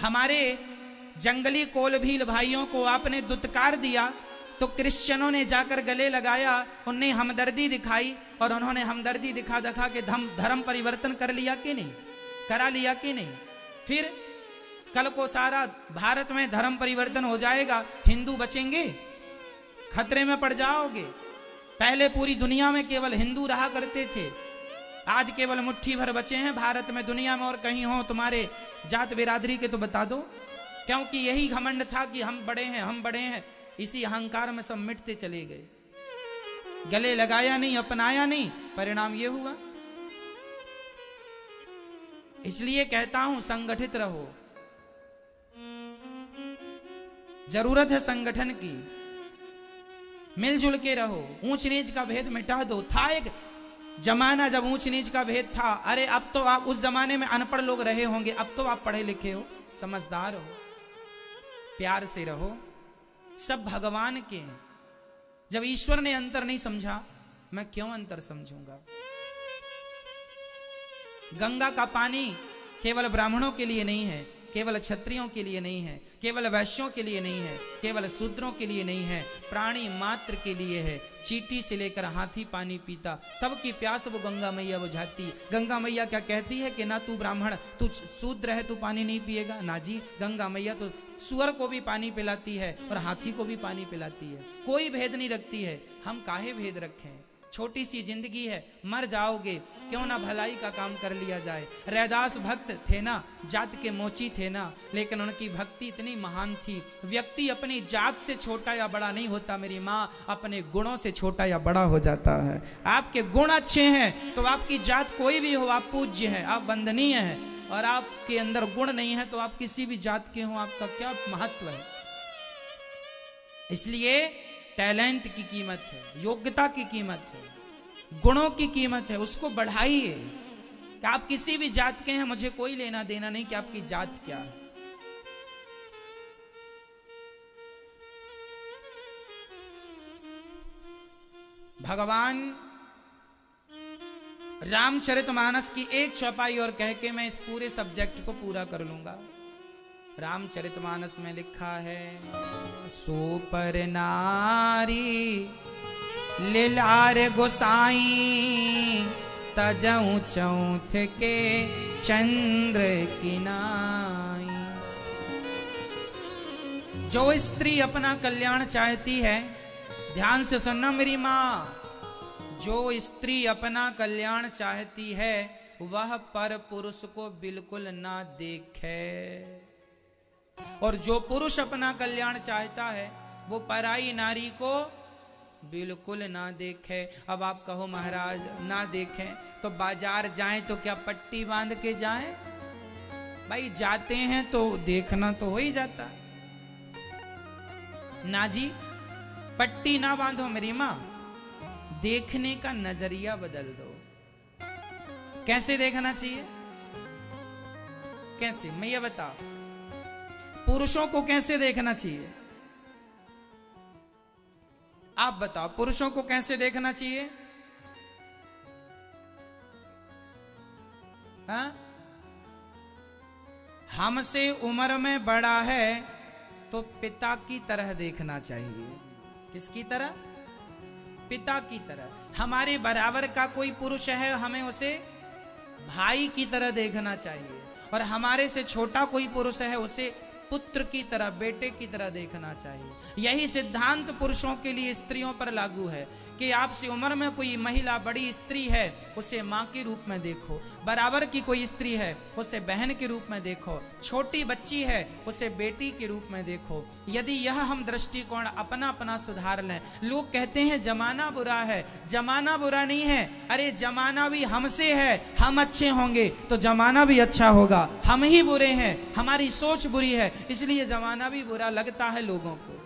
हमारे जंगली कोलभील भाइयों को आपने दुत्कार दिया तो क्रिश्चियनों ने जाकर गले लगाया, उन्हें हमदर्दी दिखाई और उन्होंने हमदर्दी दिखा दिखा के धर्म परिवर्तन कर लिया कि नहीं, करा लिया कि नहीं? फिर कल को सारा भारत में धर्म परिवर्तन हो जाएगा, हिंदू बचेंगे? खतरे में पड़ जाओगे। पहले पूरी दुनिया में केवल हिंदू रहा करते थे, आज केवल मुट्ठी भर बचे हैं भारत में। दुनिया में और कहीं हो तुम्हारे जात बिरादरी के तो बता दो, क्योंकि यही घमंड था कि हम बड़े हैं, हम बड़े हैं। इसी अहंकार में सब मिटते चले गए, गले लगाया नहीं, अपनाया नहीं, परिणाम ये हुआ। इसलिए कहता हूं संगठित रहो, जरूरत है संगठन की, मिलजुल के रहो, ऊंच नीच का भेद मिटा दो। था एक जमाना जब ऊंच नीच का भेद था, अरे अब तो आप, उस जमाने में अनपढ़ लोग रहे होंगे, अब तो आप पढ़े लिखे हो, समझदार हो, प्यार से रहो, सब भगवान के हैं। जब ईश्वर ने अंतर नहीं समझा, मैं क्यों अंतर समझूंगा? गंगा का पानी केवल ब्राह्मणों के लिए नहीं है, केवल क्षत्रियों के लिए नहीं है, केवल वैश्यों के लिए नहीं है, केवल शूद्रों के लिए नहीं है, प्राणी मात्र के लिए है। चींटी से लेकर हाथी पानी पीता, सबकी प्यास वो गंगा मैया बुझाती। गंगा मैया क्या कहती है कि ना तू ब्राह्मण, तू शूद्र है, तू पानी नहीं पिएगा? ना जी, गंगा मैया तो सुअर को भी पानी पिलाती है और हाथी को भी पानी पिलाती है, कोई भेद नहीं रखती है। हम काहे भेद रखें? छोटी सी जिंदगी है, मर जाओगे, क्यों ना भलाई का काम कर लिया जाए। रैदास भक्त थे ना, जात के मोची थे ना, लेकिन उनकी भक्ति इतनी महान थी। व्यक्ति अपनी जात से छोटा या बड़ा नहीं होता मेरी माँ, अपने गुणों से छोटा या बड़ा हो जाता है। आपके गुण अच्छे हैं तो आपकी जात कोई भी हो, आप पूज्य हैं, आप वंदनीय हैं, और आपके अंदर गुण नहीं है तो आप किसी भी जात के हो, आपका क्या महत्व है? इसलिए टैलेंट की कीमत है, योग्यता की कीमत है, गुणों की कीमत है, उसको बढ़ाइए। कि आप किसी भी जात के हैं, मुझे कोई लेना देना नहीं कि आपकी जात क्या है। भगवान रामचरितमानस की एक चौपाई और कह के मैं इस पूरे सब्जेक्ट को पूरा कर लूंगा। रामचरितमानस में लिखा है, सो पर नारी लीलार गोसाई, तजऊ चौथ के चंद्र की नाई। जो स्त्री अपना कल्याण चाहती है, ध्यान से सुनना मेरी माँ, जो स्त्री अपना कल्याण चाहती है वह पर पुरुष को बिल्कुल ना देखे, और जो पुरुष अपना कल्याण चाहता है वो पराई नारी को बिल्कुल ना देखे। अब आप कहो महाराज ना देखें तो बाजार जाएं तो क्या पट्टी बांध के जाएं? भाई जाते हैं तो देखना तो हो ही जाता ना जी, पट्टी ना बांधो मेरी माँ, देखने का नजरिया बदल दो। कैसे देखना चाहिए? कैसे? मैं ये बताओ, पुरुषों को कैसे देखना चाहिए? आप बताओ, पुरुषों को कैसे देखना चाहिए? हाँ? हमसे उम्र में बड़ा है तो पिता की तरह देखना चाहिए। किसकी तरह? पिता की तरह। हमारे बराबर का कोई पुरुष है, हमें उसे भाई की तरह देखना चाहिए, और हमारे से छोटा कोई पुरुष है उसे पुत्र की तरह, बेटे की तरह देखना चाहिए। यही सिद्धांत पुरुषों के लिए स्त्रियों पर लागू है कि आपसे उम्र में कोई महिला बड़ी स्त्री है, उसे माँ के रूप में देखो, बराबर की कोई स्त्री है उसे बहन के रूप में देखो, छोटी बच्ची है उसे बेटी के रूप में देखो। यदि यह हम दृष्टिकोण अपना अपना सुधार लें। लोग कहते हैं जमाना बुरा है, जमाना बुरा नहीं है। अरे जमाना भी हमसे है, हम अच्छे होंगे तो जमाना भी अच्छा होगा। हम ही बुरे हैं, हमारी सोच बुरी है, इसलिए जमाना भी बुरा लगता है लोगों को।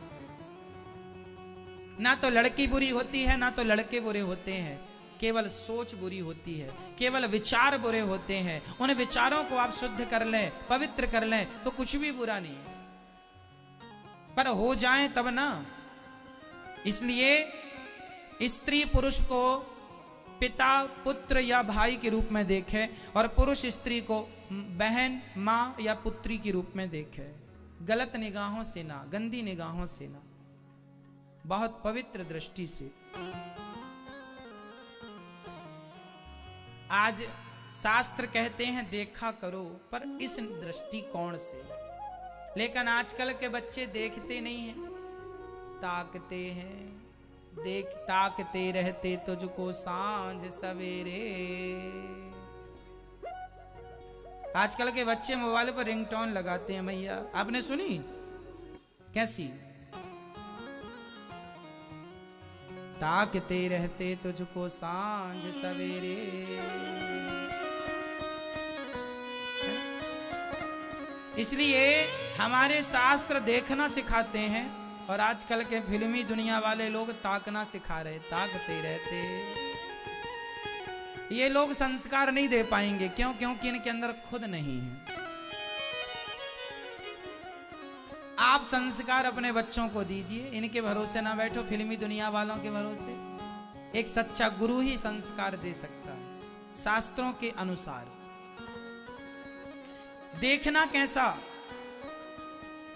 ना तो लड़की बुरी होती है, ना तो लड़के बुरे होते हैं, केवल सोच बुरी होती है, केवल विचार बुरे होते हैं। उन विचारों को आप शुद्ध कर लें, पवित्र कर लें तो कुछ भी बुरा नहीं है, पर हो जाए तब ना। इसलिए स्त्री पुरुष को पिता, पुत्र या भाई के रूप में देखे और पुरुष स्त्री को बहन, माँ या पुत्री के रूप में देखे। गलत निगाहों से ना, गंदी निगाहों से ना, बहुत पवित्र दृष्टि से। आज शास्त्र कहते हैं देखा करो, पर इस दृष्टिकोण से। लेकिन आजकल के बच्चे देखते नहीं हैं, ताकते हैं। ताकते रहते तुझको सांझ सवेरे। आजकल के बच्चे मोबाइल पर रिंगटोन लगाते हैं। मैया आपने सुनी कैसी? ताकते रहते तुझको सांझ सवेरे। इसलिए हमारे शास्त्र देखना सिखाते हैं और आजकल के फिल्मी दुनिया वाले लोग ताकना सिखा रहे। ताकते रहते, ये लोग संस्कार नहीं दे पाएंगे। क्यों? क्योंकि इनके अंदर खुद नहीं है। आप संस्कार अपने बच्चों को दीजिए, इनके भरोसे ना बैठो, फिल्मी दुनिया वालों के भरोसे। एक सच्चा गुरु ही संस्कार दे सकता है शास्त्रों के अनुसार। देखना कैसा?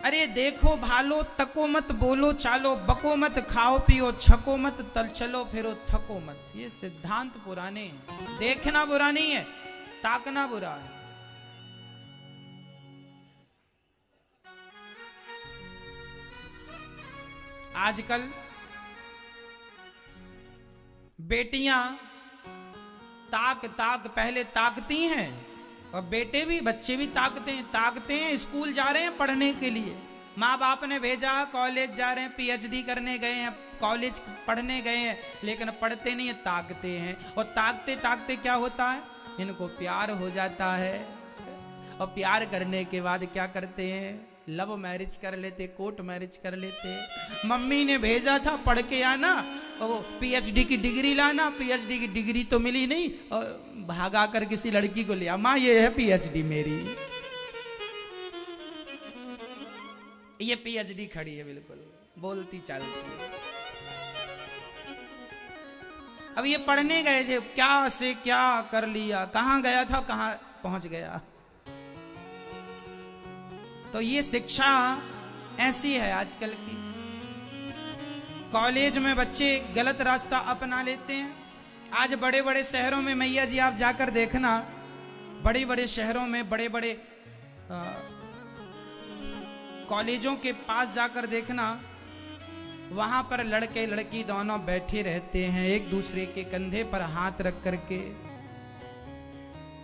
अरे देखो भालो, तको मत, बोलो चालो, बको मत, खाओ पियो, छको मत, तल चलो फिरो, थको मत। ये सिद्धांत पुराने हैं। देखना बुरा नहीं है, ताकना बुरा है। आजकल बेटियां ताक पहले ताकती हैं और बेटे भी, बच्चे भी ताकते हैं। स्कूल जा रहे हैं पढ़ने के लिए, माँ बाप ने भेजा, कॉलेज जा रहे हैं, पीएचडी करने गए हैं, कॉलेज पढ़ने गए हैं, लेकिन पढ़ते नहीं है, ताकते हैं। और ताकते ताकते क्या होता है? इनको प्यार हो जाता है। और प्यार करने के बाद क्या करते हैं? लव मैरिज कर लेते, कोर्ट मैरिज कर लेते। मम्मी ने भेजा था पढ़ के आना, वो पीएचडी की डिग्री लाना, पीएचडी की डिग्री तो मिली नहीं, और भागा कर किसी लड़की को लिया, माँ ये है पीएचडी मेरी, ये पीएचडी खड़ी है बिल्कुल बोलती चालती। अब ये पढ़ने गए थे, क्या से क्या कर लिया, कहां गया था, कहां पहुंच गया। तो ये शिक्षा ऐसी है आजकल की। कॉलेज में बच्चे गलत रास्ता अपना लेते हैं। आज बड़े बड़े शहरों में मैया जी आप जाकर देखना, बड़े बड़े शहरों में बड़े बड़े कॉलेजों के पास जाकर देखना, वहां पर लड़के लड़की दोनों बैठे रहते हैं एक दूसरे के कंधे पर हाथ रख करके।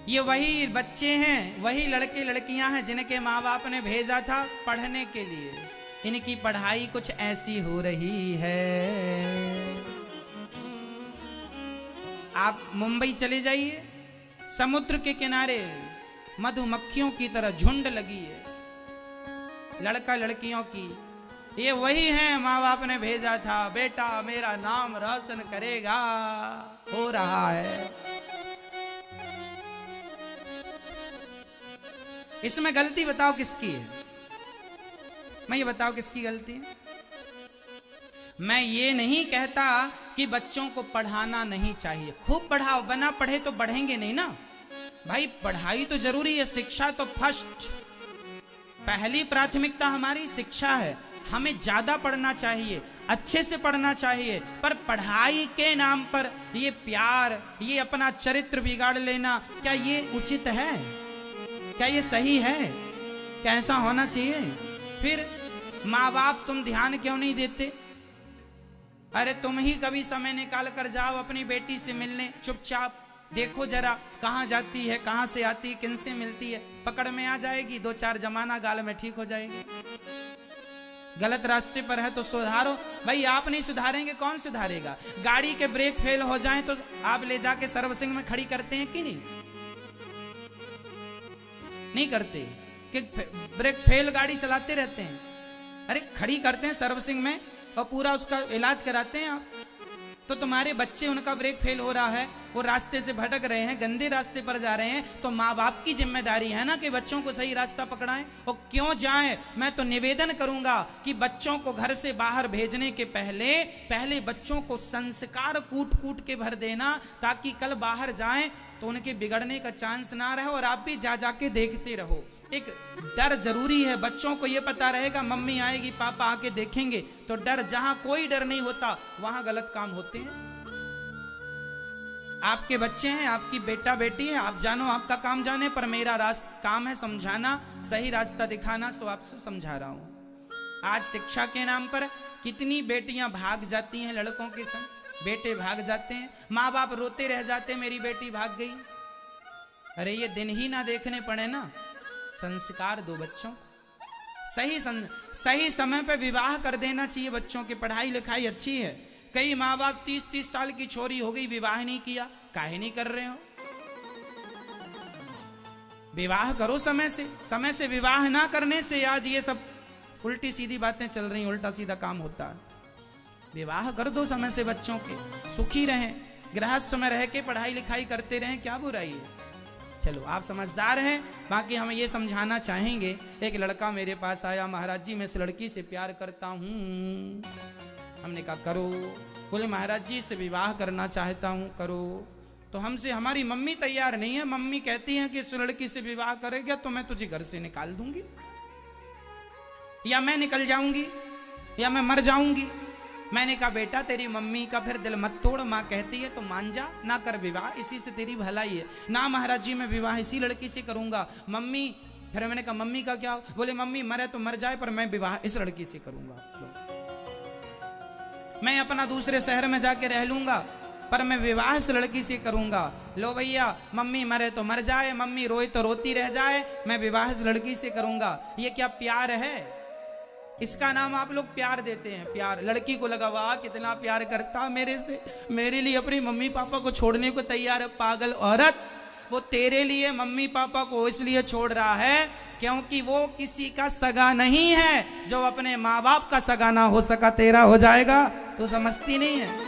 ये वही बच्चे हैं, वही लड़के लड़कियां हैं जिनके माँ बाप ने भेजा था पढ़ने के लिए। इनकी पढ़ाई कुछ ऐसी हो रही है। आप मुंबई चले जाइए, समुद्र के किनारे मधुमक्खियों की तरह झुंड लगी है लड़का लड़कियों की। ये वही हैं माँ बाप ने भेजा था, बेटा मेरा नाम रोशन करेगा, हो रहा है। इसमें गलती बताओ किसकी है? मैं ये बताओ किसकी गलती है? मैं ये नहीं कहता कि बच्चों को पढ़ाना नहीं चाहिए, खूब पढ़ाओ, बना पढ़े तो बढ़ेंगे नहीं ना भाई। पढ़ाई तो जरूरी है, शिक्षा तो फर्स्ट, पहली प्राथमिकता हमारी शिक्षा है। हमें ज्यादा पढ़ना चाहिए, अच्छे से पढ़ना चाहिए, पर पढ़ाई के नाम पर ये प्यार, ये अपना चरित्र बिगाड़ लेना, क्या ये उचित है? क्या ये सही है? क्या ऐसा होना चाहिए? फिर माँ बाप तुम ध्यान क्यों नहीं देते? अरे तुम ही कभी समय निकाल कर जाओ अपनी बेटी से मिलने, चुपचाप देखो जरा कहाँ जाती है, कहाँ से आती है, किन से मिलती है, पकड़ में आ जाएगी, 2-4 जमाना गाल में ठीक हो जाएगी। गलत रास्ते पर है तो सुधारो। भाई आप नहीं सुधारेंगे कौन सुधारेगा? गाड़ी के ब्रेक फेल हो जाएं तो आप ले जाके सर्विसिंग में खड़ी करते हैं कि नहीं? नहीं करते कि ब्रेक फेल गाड़ी चलाते रहते हैं। अरे खड़ी करते हैं सर्विसिंग में और पूरा उसका इलाज कराते हैं आप। तो तुम्हारे बच्चे, उनका ब्रेक फेल हो रहा है, वो रास्ते से भटक रहे हैं, गंदे रास्ते पर जा रहे हैं, तो माँ बाप की जिम्मेदारी है ना कि बच्चों को सही रास्ता पकड़ाएं। और क्यों जाएं? मैं तो निवेदन करूंगा कि बच्चों को घर से बाहर भेजने के पहले बच्चों को संस्कार कूट कूट के भर देना, ताकि कल बाहर जाएं तो उनके बिगड़ने का चांस ना रहे और आप भी जा जाके देखते रहो। एक डर जरूरी है, बच्चों को यह पता रहेगा मम्मी आएगी, पापा आके देखेंगे, तो डर, जहां कोई डर नहीं होता वहां गलत काम होते हैं। आपके बच्चे हैं, आपकी बेटा बेटी है, आप जानो आपका काम जाने, पर मेरा काम है समझाना, सही रास्ता दिखाना। सो आपसे समझा रहा हूं। आज शिक्षा के नाम पर कितनी बेटियां भाग जाती हैं लड़कों के संग, बेटे भाग जाते हैं, माँ बाप रोते रह जाते, मेरी बेटी भाग गई। अरे ये दिन ही ना देखने पड़े ना, संस्कार दो बच्चों। सही समय पे विवाह कर देना चाहिए बच्चों की। पढ़ाई लिखाई अच्छी है, कई माँ बाप 30-30 साल की छोरी हो गई, विवाह नहीं किया, काहे नहीं कर रहे हो? विवाह करो समय से। समय से विवाह ना करने से आज ये सब उल्टी सीधी बातें चल रही, उल्टा सीधा काम होता है। विवाह कर दो समय से, बच्चों के सुखी रहें, गृहस्थ में रह के पढ़ाई लिखाई करते रहें, क्या बुराई है? चलो आप समझदार हैं। बाकी हम ये समझाना चाहेंगे, एक लड़का मेरे पास आया, महाराज जी मैं इस लड़की से प्यार करता हूँ। हमने कहा करो। बोले महाराज जी से विवाह करना चाहता हूँ, करो। तो हमसे हमारी मम्मी तैयार नहीं है, मम्मी कहती हैं कि इस लड़की से विवाह करेगा तो मैं तुझे घर से निकाल दूंगी, या मैं निकल जाऊंगी, या मैं मर जाऊंगी। मैंने कहा बेटा तेरी मम्मी का फिर दिल मत तोड़, माँ कहती है तो मान जा, ना कर विवाह, इसी से तेरी भलाई है। ना महाराज जी मैं विवाह इसी लड़की से करूंगा। मम्मी, फिर मैंने कहा मम्मी का क्या? बोले मम्मी मरे तो मर जाए, पर मैं विवाह इस लड़की से करूंगा। मैं अपना दूसरे शहर में जाके रह लूंगा, पर मैं विवाह इस लड़की से करूंगा। लो भैया, मम्मी मरे तो मर जाए, मम्मी रोए तो रोती रह जाए, मैं विवाह इस लड़की से करूंगा। ये क्या प्यार है? इसका नाम आप लोग प्यार देते हैं, प्यार। लड़की को लगा वाह कितना प्यार करता मेरे से, मेरे लिए अपनी मम्मी पापा को छोड़ने को तैयार है। पागल औरत, वो तेरे लिए मम्मी पापा को इसलिए छोड़ रहा है क्योंकि वो किसी का सगा नहीं है। जो अपने माँ बाप का सगा ना हो सका तेरा हो जाएगा, तो समझती नहीं है।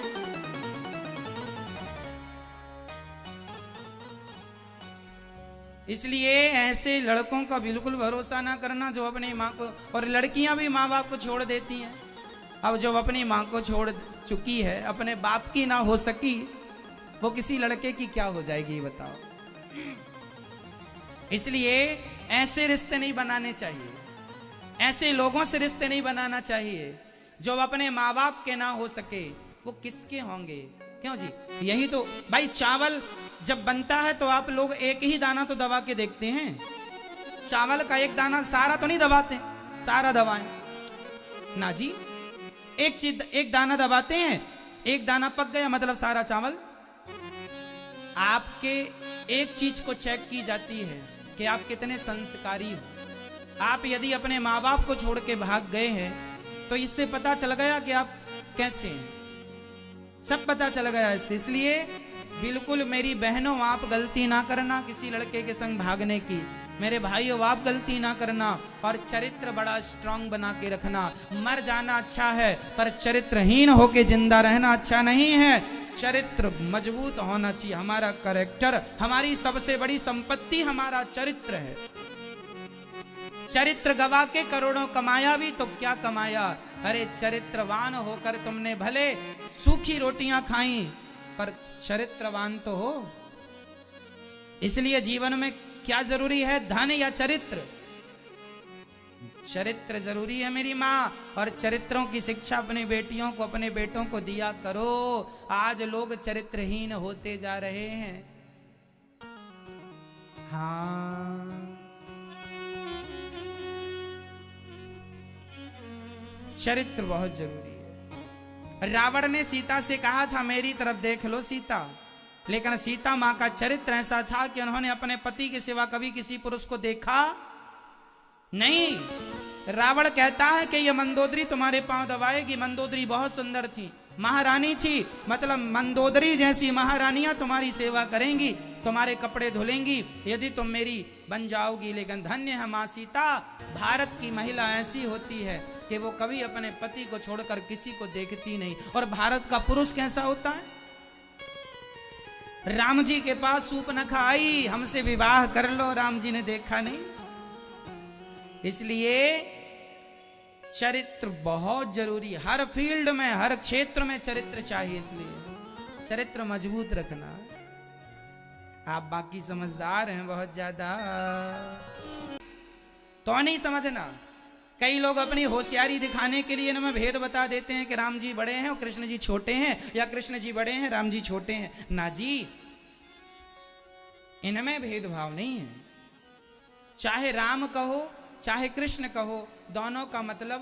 इसलिए ऐसे लड़कों का बिल्कुल भरोसा ना करना जो अपनी माँ को, और लड़कियां भी माँ बाप को छोड़ देती हैं। अब जो अपनी माँ को छोड़ चुकी है, अपने बाप की ना हो सकी, वो किसी लड़के की क्या हो जाएगी बताओ। इसलिए ऐसे रिश्ते नहीं बनाने चाहिए, ऐसे लोगों से रिश्ते नहीं बनाना चाहिए। जो अपने माँ बाप के ना हो सके वो किसके होंगे? क्यों जी? यही तो भाई, चावल जब बनता है तो आप लोग एक ही दाना तो दबा के देखते हैं। चावल का एक दाना सारा तो नहीं दबाते, सारा दबाएं ना जी। एक दाना दबाते हैं, एक दाना पक गया मतलब सारा चावल। आपके एक चीज को चेक की जाती है कि आप कितने संस्कारी हो। आप यदि अपने माँ बाप को छोड़ के भाग गए हैं तो इससे पता चल गया कि आप कैसे हैं, सब पता चल गया इससे। इसलिए बिल्कुल मेरी बहनों आप गलती ना करना किसी लड़के के संग भागने की। मेरे भाइयों आप गलती ना करना, और चरित्र बड़ा स्ट्रांग बना के रखना। मर जाना अच्छा है, पर चरित्रहीन होके जिंदा रहना अच्छा नहीं है। चरित्र मजबूत होना चाहिए। हमारा कैरेक्टर, हमारी सबसे बड़ी संपत्ति हमारा चरित्र है। चरित्र गवा के करोड़ों कमाया भी तो क्या कमाया? अरे चरित्रवान होकर तुमने भले सूखी रोटियां खाई, पर चरित्रवान तो हो। इसलिए जीवन में क्या जरूरी है, धन या चरित्र? चरित्र जरूरी है मेरी माँ, और चरित्रों की शिक्षा अपनी बेटियों को, अपने बेटों को दिया करो। आज लोग चरित्रहीन होते जा रहे हैं। हाँ चरित्र बहुत जरूरी है। रावण ने सीता से कहा था मेरी तरफ देख लो सीता, लेकिन सीता मां का चरित्र ऐसा था कि उन्होंने अपने पति के सिवा कभी किसी पुरुष को देखा नहीं। रावण कहता है कि ये मंदोदरी तुम्हारे पांव दबाएगी। मंदोदरी बहुत सुंदर थी, महारानी थी, मतलब मंदोदरी जैसी महारानियां तुम्हारी सेवा करेंगी, तुम्हारे कपड़े धुलेंगी यदि तुम मेरी बन जाओगी। लेकिन धन्य है मां सीता, भारत की महिला ऐसी होती है कि वो कभी अपने पति को छोड़कर किसी को देखती नहीं। और भारत का पुरुष कैसा होता है? राम जी के पास सूप न खाई, हमसे विवाह कर लो, राम जी ने देखा नहीं। इसलिए चरित्र बहुत जरूरी है, हर फील्ड में, हर क्षेत्र में चरित्र चाहिए। इसलिए चरित्र मजबूत रखना। आप बाकी समझदार हैं बहुत ज्यादा, तो नहीं समझना। कई लोग अपनी होशियारी दिखाने के लिए इनमें भेद बता देते हैं कि राम जी बड़े हैं और कृष्ण जी छोटे हैं, या कृष्ण जी बड़े हैं राम जी छोटे हैं। ना जी, इनमें भेदभाव नहीं है। चाहे राम कहो चाहे कृष्ण कहो, दोनों का मतलब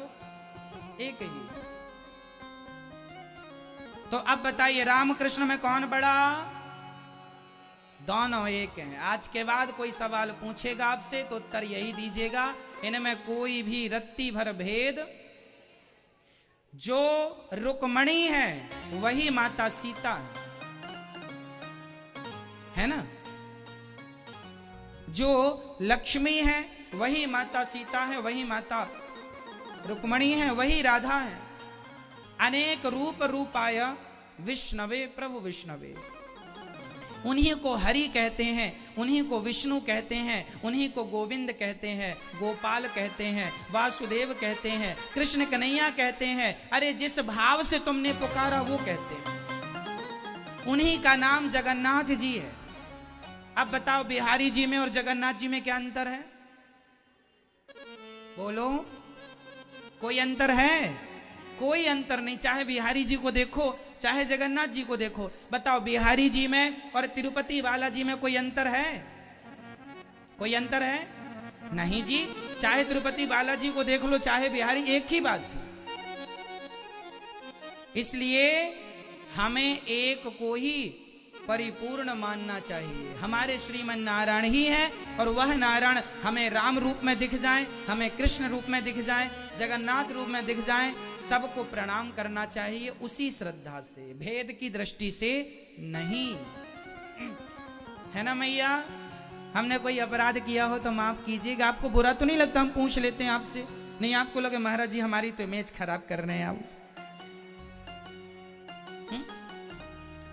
एक ही। तो अब बताइए राम कृष्ण में कौन बड़ा? दोनों एक हैं। आज के बाद कोई सवाल पूछेगा आपसे तो उत्तर यही दीजिएगा, इनमें कोई भी रत्ती भर भेद। जो रुक्मणी है वही माता सीता है ना, जो लक्ष्मी है वही माता सीता है, वही माता रुक्मणी है, वही राधा है। अनेक रूप रूपाय विष्णवे प्रभु विष्णवे, उन्हीं को हरि कहते हैं, उन्हीं को विष्णु कहते हैं, उन्हीं को गोविंद कहते हैं, गोपाल कहते हैं, वासुदेव कहते हैं, कृष्ण कन्हैया कहते हैं। अरे जिस भाव से तुमने पुकारा वो कहते हैं। उन्हीं का नाम जगन्नाथ जी है। अब बताओ बिहारी जी में और जगन्नाथ जी में क्या अंतर है? बोलो, कोई अंतर है? कोई अंतर नहीं। चाहे बिहारी जी को देखो चाहे जगन्नाथ जी को देखो, बताओ बिहारी जी में और तिरुपति बालाजी में कोई अंतर है? कोई अंतर है? नहीं जी। चाहे तिरुपति बालाजी को देख लो चाहे बिहारी, एक ही बात है। इसलिए हमें एक को ही परिपूर्ण मानना चाहिए। हमारे श्रीमन नारायण ही है, और वह नारायण हमें राम रूप में दिख जाए, हमें कृष्ण रूप में दिख जाए, जगन्नाथ रूप में दिख जाए, सबको प्रणाम करना चाहिए उसी श्रद्धा से, भेद की दृष्टि से नहीं। है ना मैया? हमने कोई अपराध किया हो तो माफ कीजिएगा। आपको बुरा तो नहीं लगता हम पूछ लेते हैं आपसे? नहीं आपको लगे महाराज जी हमारी तो इमेज खराब कर रहे हैं आप।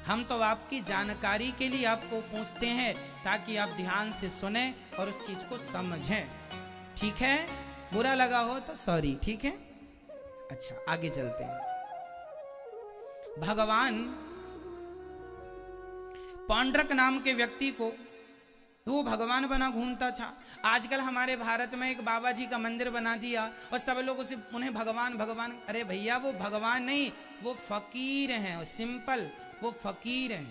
हम तो आपकी जानकारी के लिए आपको पूछते हैं ताकि आप ध्यान से सुने और उस चीज को समझें। ठीक है? बुरा लगा हो तो सॉरी। ठीक है? अच्छा आगे चलते हैं। भगवान पांडरक नाम के व्यक्ति को वो भगवान बना घूमता था। आजकल हमारे भारत में एक बाबा जी का मंदिर बना दिया और सब लोग उसे उन्हें भगवान भगवान। अरे भैया वो भगवान नहीं, वो फकीर हैं, वो सिंपल, वो फकीर हैं।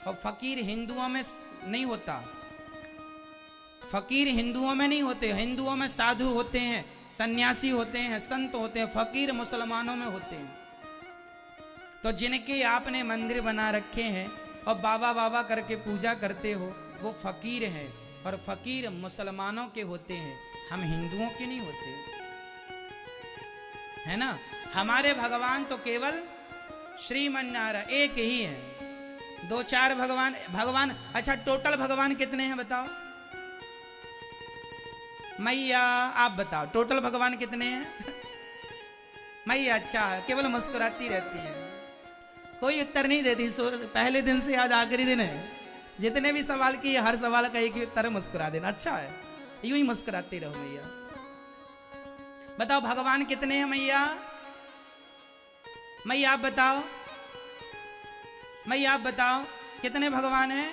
और फकीर हिंदुओं में नहीं होता, फकीर हिंदुओं में नहीं होते। हिंदुओं में साधु होते हैं, सन्यासी होते हैं, संत होते हैं। फकीर मुसलमानों में होते हैं। तो जिनके आपने मंदिर बना रखे हैं और बाबा बाबा करके पूजा करते हो वो फकीर हैं, और फकीर मुसलमानों के होते हैं, हम हिंदुओं के नहीं होते। है ना? हमारे भगवान तो केवल श्रीमन नारायण एक ही है। दो चार भगवान। अच्छा टोटल भगवान कितने हैं बताओ? मैया आप बताओ टोटल भगवान कितने हैं? मैया अच्छा केवल मुस्कुराती रहती है, कोई उत्तर नहीं देती। पहले दिन से आज आखिरी दिन है, जितने भी सवाल किए हर सवाल का एक ही उत्तर है, मुस्कुरा देना। अच्छा है, यूं ही मुस्कुराते रहो मैया। बताओ भगवान कितने हैं मैया? मैया आप बताओ, मैया आप बताओ कितने भगवान हैं?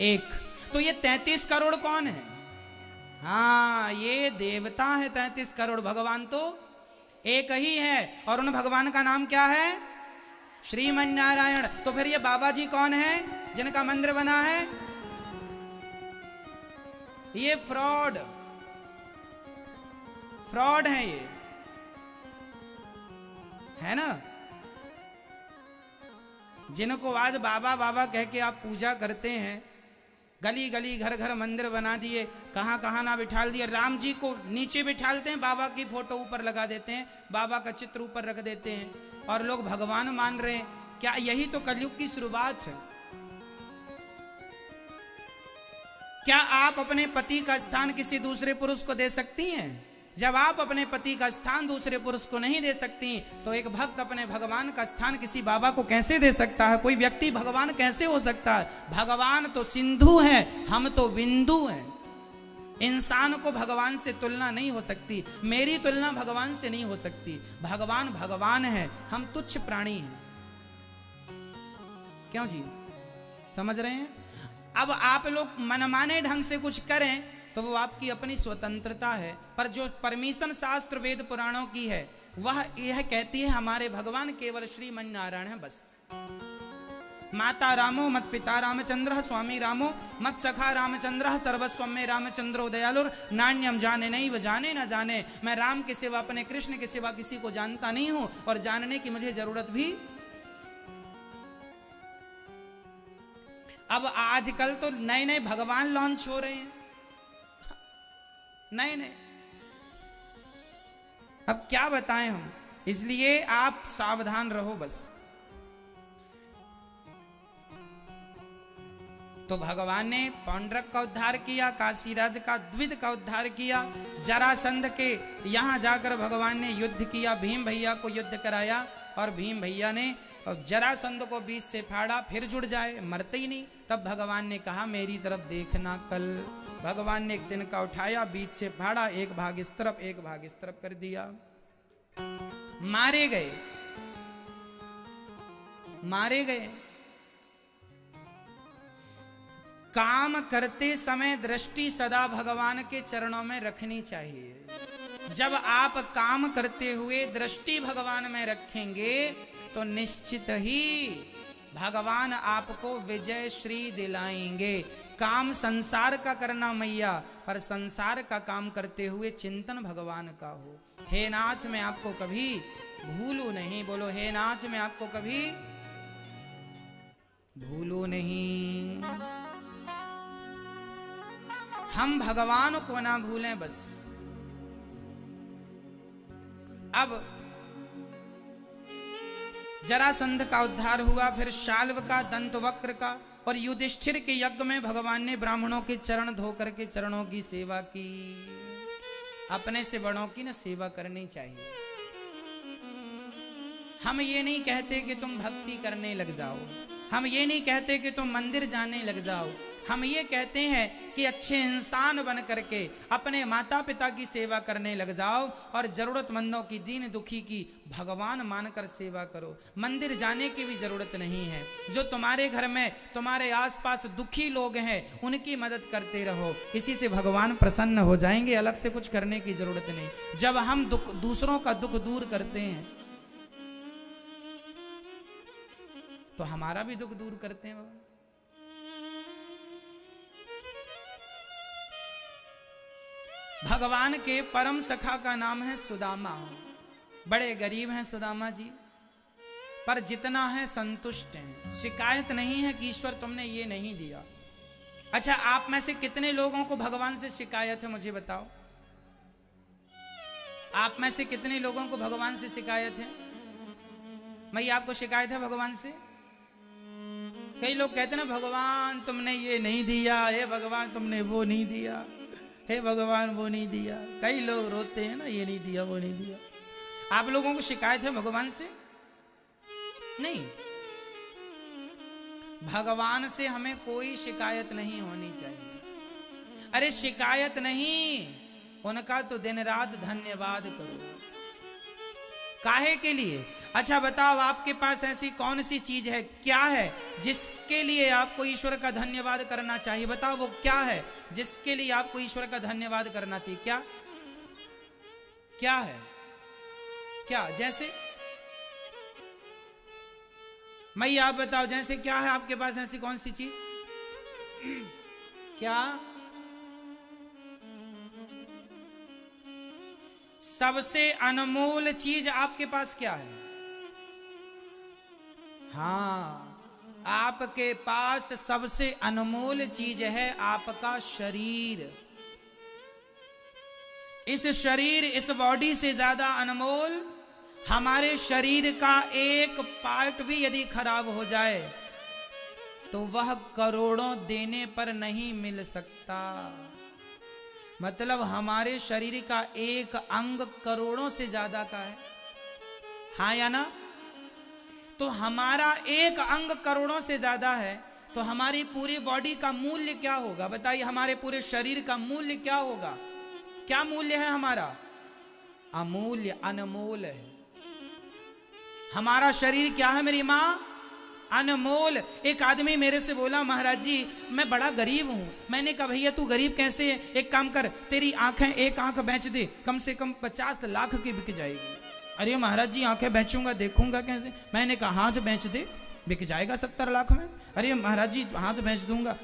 एक। तो ये 33 करोड़ कौन है? हाँ ये देवता है 33 करोड़। भगवान तो एक ही है, और उन भगवान का नाम क्या है? श्रीमन नारायण। तो फिर ये बाबा जी कौन है जिनका मंदिर बना है? ये फ्रॉड है ये। है ना। जिनको आज बाबा बाबा कह के आप पूजा करते हैं, गली गली घर घर मंदिर बना दिए, कहाँ कहाँ ना बिठाल दिए। राम जी को नीचे बिठालते हैं, बाबा की फोटो ऊपर लगा देते हैं, बाबा का चित्र ऊपर रख देते हैं, और लोग भगवान मान रहे हैं। क्या यही तो कलयुग की शुरुआत है? क्या आप अपने पति का स्थान किसी दूसरे पुरुष को दे सकती हैं? जब आप अपने पति का स्थान दूसरे पुरुष को नहीं दे सकती, तो एक भक्त अपने भगवान का स्थान किसी बाबा को कैसे दे सकता है? कोई व्यक्ति भगवान कैसे हो सकता है? भगवान तो सिंधु हैं, हम तो बिंदु हैं। इंसान को भगवान से तुलना नहीं हो सकती, मेरी तुलना भगवान से नहीं हो सकती। भगवान भगवान है, हम तुच्छ प्राणी हैं। क्यों जी, समझ रहे हैं? अब आप लोग मनमाने ढंग से कुछ करें तो वो आपकी अपनी स्वतंत्रता है, पर जो परमिशन शास्त्र वेद पुराणों की है वह यह कहती है हमारे भगवान केवल श्रीमन नारायण है, बस। माता रामो मत पिता रामचंद्र स्वामी रामो मत सखा रामचंद्र सर्वस्वम में रामचंद्रो दयालुर नान्यम जाने नहीं व जाने न जाने। मैं राम के सिवा, अपने कृष्ण के सिवा किसी को जानता नहीं हूं, और जानने की मुझे जरूरत भी। अब आजकल तो नए नए भगवान लॉन्च हो रहे हैं, नए नए। अब क्या बताएं हम, इसलिए आप सावधान रहो बस। तो भगवान ने पौंड्रक का उद्धार किया, काशीराज का द्विध का उद्धार किया, जरासंध के यहां जाकर भगवान ने युद्ध किया, भीम भैया को युद्ध कराया, और भीम भैया ने और जरासंध को बीच से फाड़ा, फिर जुड़ जाए, मरते ही नहीं। तब भगवान ने कहा मेरी तरफ देखना कल। भगवान ने एक दिन का उठाया, बीच से फाड़ा, एक भाग इस तरफ एक भाग इस तरफ कर दिया, मारे गए, मारे गए। काम करते समय दृष्टि सदा भगवान के चरणों में रखनी चाहिए। जब आप काम करते हुए दृष्टि भगवान में रखेंगे तो निश्चित ही भगवान आपको विजय श्री दिलाएंगे। काम संसार का करना मैया, पर संसार का काम करते हुए चिंतन भगवान का हो। हे नाथ मैं आपको कभी भूलू नहीं, बोलो हे नाथ मैं आपको कभी भूलू नहीं। हम भगवान को ना भूलें बस। अब जरासंध का उद्धार हुआ, फिर शाल्व का, दंतवक्र का, और युधिष्ठिर के यज्ञ में भगवान ने ब्राह्मणों के चरण धो करके चरणों की सेवा की। अपने से बड़ों की ना सेवा करनी चाहिए। हम ये नहीं कहते कि तुम भक्ति करने लग जाओ, हम ये नहीं कहते कि तुम मंदिर जाने लग जाओ, हम ये कहते हैं कि अच्छे इंसान बन करके अपने माता पिता की सेवा करने लग जाओ, और जरूरतमंदों की, दीन दुखी की भगवान मानकर सेवा करो। मंदिर जाने की भी जरूरत नहीं है। जो तुम्हारे घर में, तुम्हारे आसपास दुखी लोग हैं, उनकी मदद करते रहो, इसी से भगवान प्रसन्न हो जाएंगे। अलग से कुछ करने की जरूरत नहीं। जब हम दूसरों का दुख दूर करते हैं तो हमारा भी दुख दूर करते हैं भगवान। भगवान के परम सखा का नाम है सुदामा। बड़े गरीब हैं सुदामा जी, पर जितना है संतुष्ट हैं। शिकायत नहीं है कि ईश्वर तुमने ये नहीं दिया। अच्छा, आप में से कितने लोगों को भगवान से शिकायत है, मुझे बताओ। आप में से कितने लोगों को भगवान से शिकायत है? मैं आपको शिकायत है भगवान से? कई लोग कहते हैं ना, भगवान तुमने ये नहीं दिया, हे भगवान तुमने वो नहीं दिया, हे भगवान वो नहीं दिया। कई लोग रोते हैं ना, ये नहीं दिया वो नहीं दिया। आप लोगों को शिकायत है भगवान से? नहीं, भगवान से हमें कोई शिकायत नहीं होनी चाहिए। अरे शिकायत नहीं, उनका तो दिन रात धन्यवाद करो। काहे के लिए? अच्छा बताओ, आपके पास ऐसी कौन सी चीज है, क्या है जिसके लिए आपको ईश्वर का धन्यवाद करना चाहिए? बताओ वो क्या है जिसके लिए आपको ईश्वर का धन्यवाद करना चाहिए? क्या क्या है? क्या? जैसे मैं, आप बताओ, जैसे क्या है आपके पास ऐसी कौन सी चीज? क्या? सबसे अनमोल चीज आपके पास क्या है? हाँ, आपके पास सबसे अनमोल चीज है आपका शरीर। इस शरीर, इस बॉडी से ज्यादा अनमोल हमारे शरीर का एक पार्ट भी यदि खराब हो जाए तो वह करोड़ों देने पर नहीं मिल सकता। मतलब हमारे शरीर का एक अंग करोड़ों से ज्यादा का है, हाँ या ना? तो हमारा एक अंग करोड़ों से ज्यादा है, तो हमारी पूरी बॉडी का मूल्य क्या होगा? बताइए, हमारे पूरे शरीर का मूल्य क्या होगा? क्या मूल्य है हमारा? अमूल्य, अनमोल है। हमारा शरीर क्या है मेरी माँ? अनमोल। एक आदमी मेरे से बोला, महाराज जी मैं बड़ा गरीब हूं। मैंने कहा भैया तू गरीब कैसे है? एक काम कर, तेरी आंखें, एक आंख बेच दे, कम से कम 50 लाख की बिक जाएगी। अरे महाराज जी आंखें बेचूंगा, देखूंगा कैसे? मैंने कहा हाथ बेच दे, बिक जाएगा 70 लाख में। अरे महाराज जी हाथ बेच दूंगा,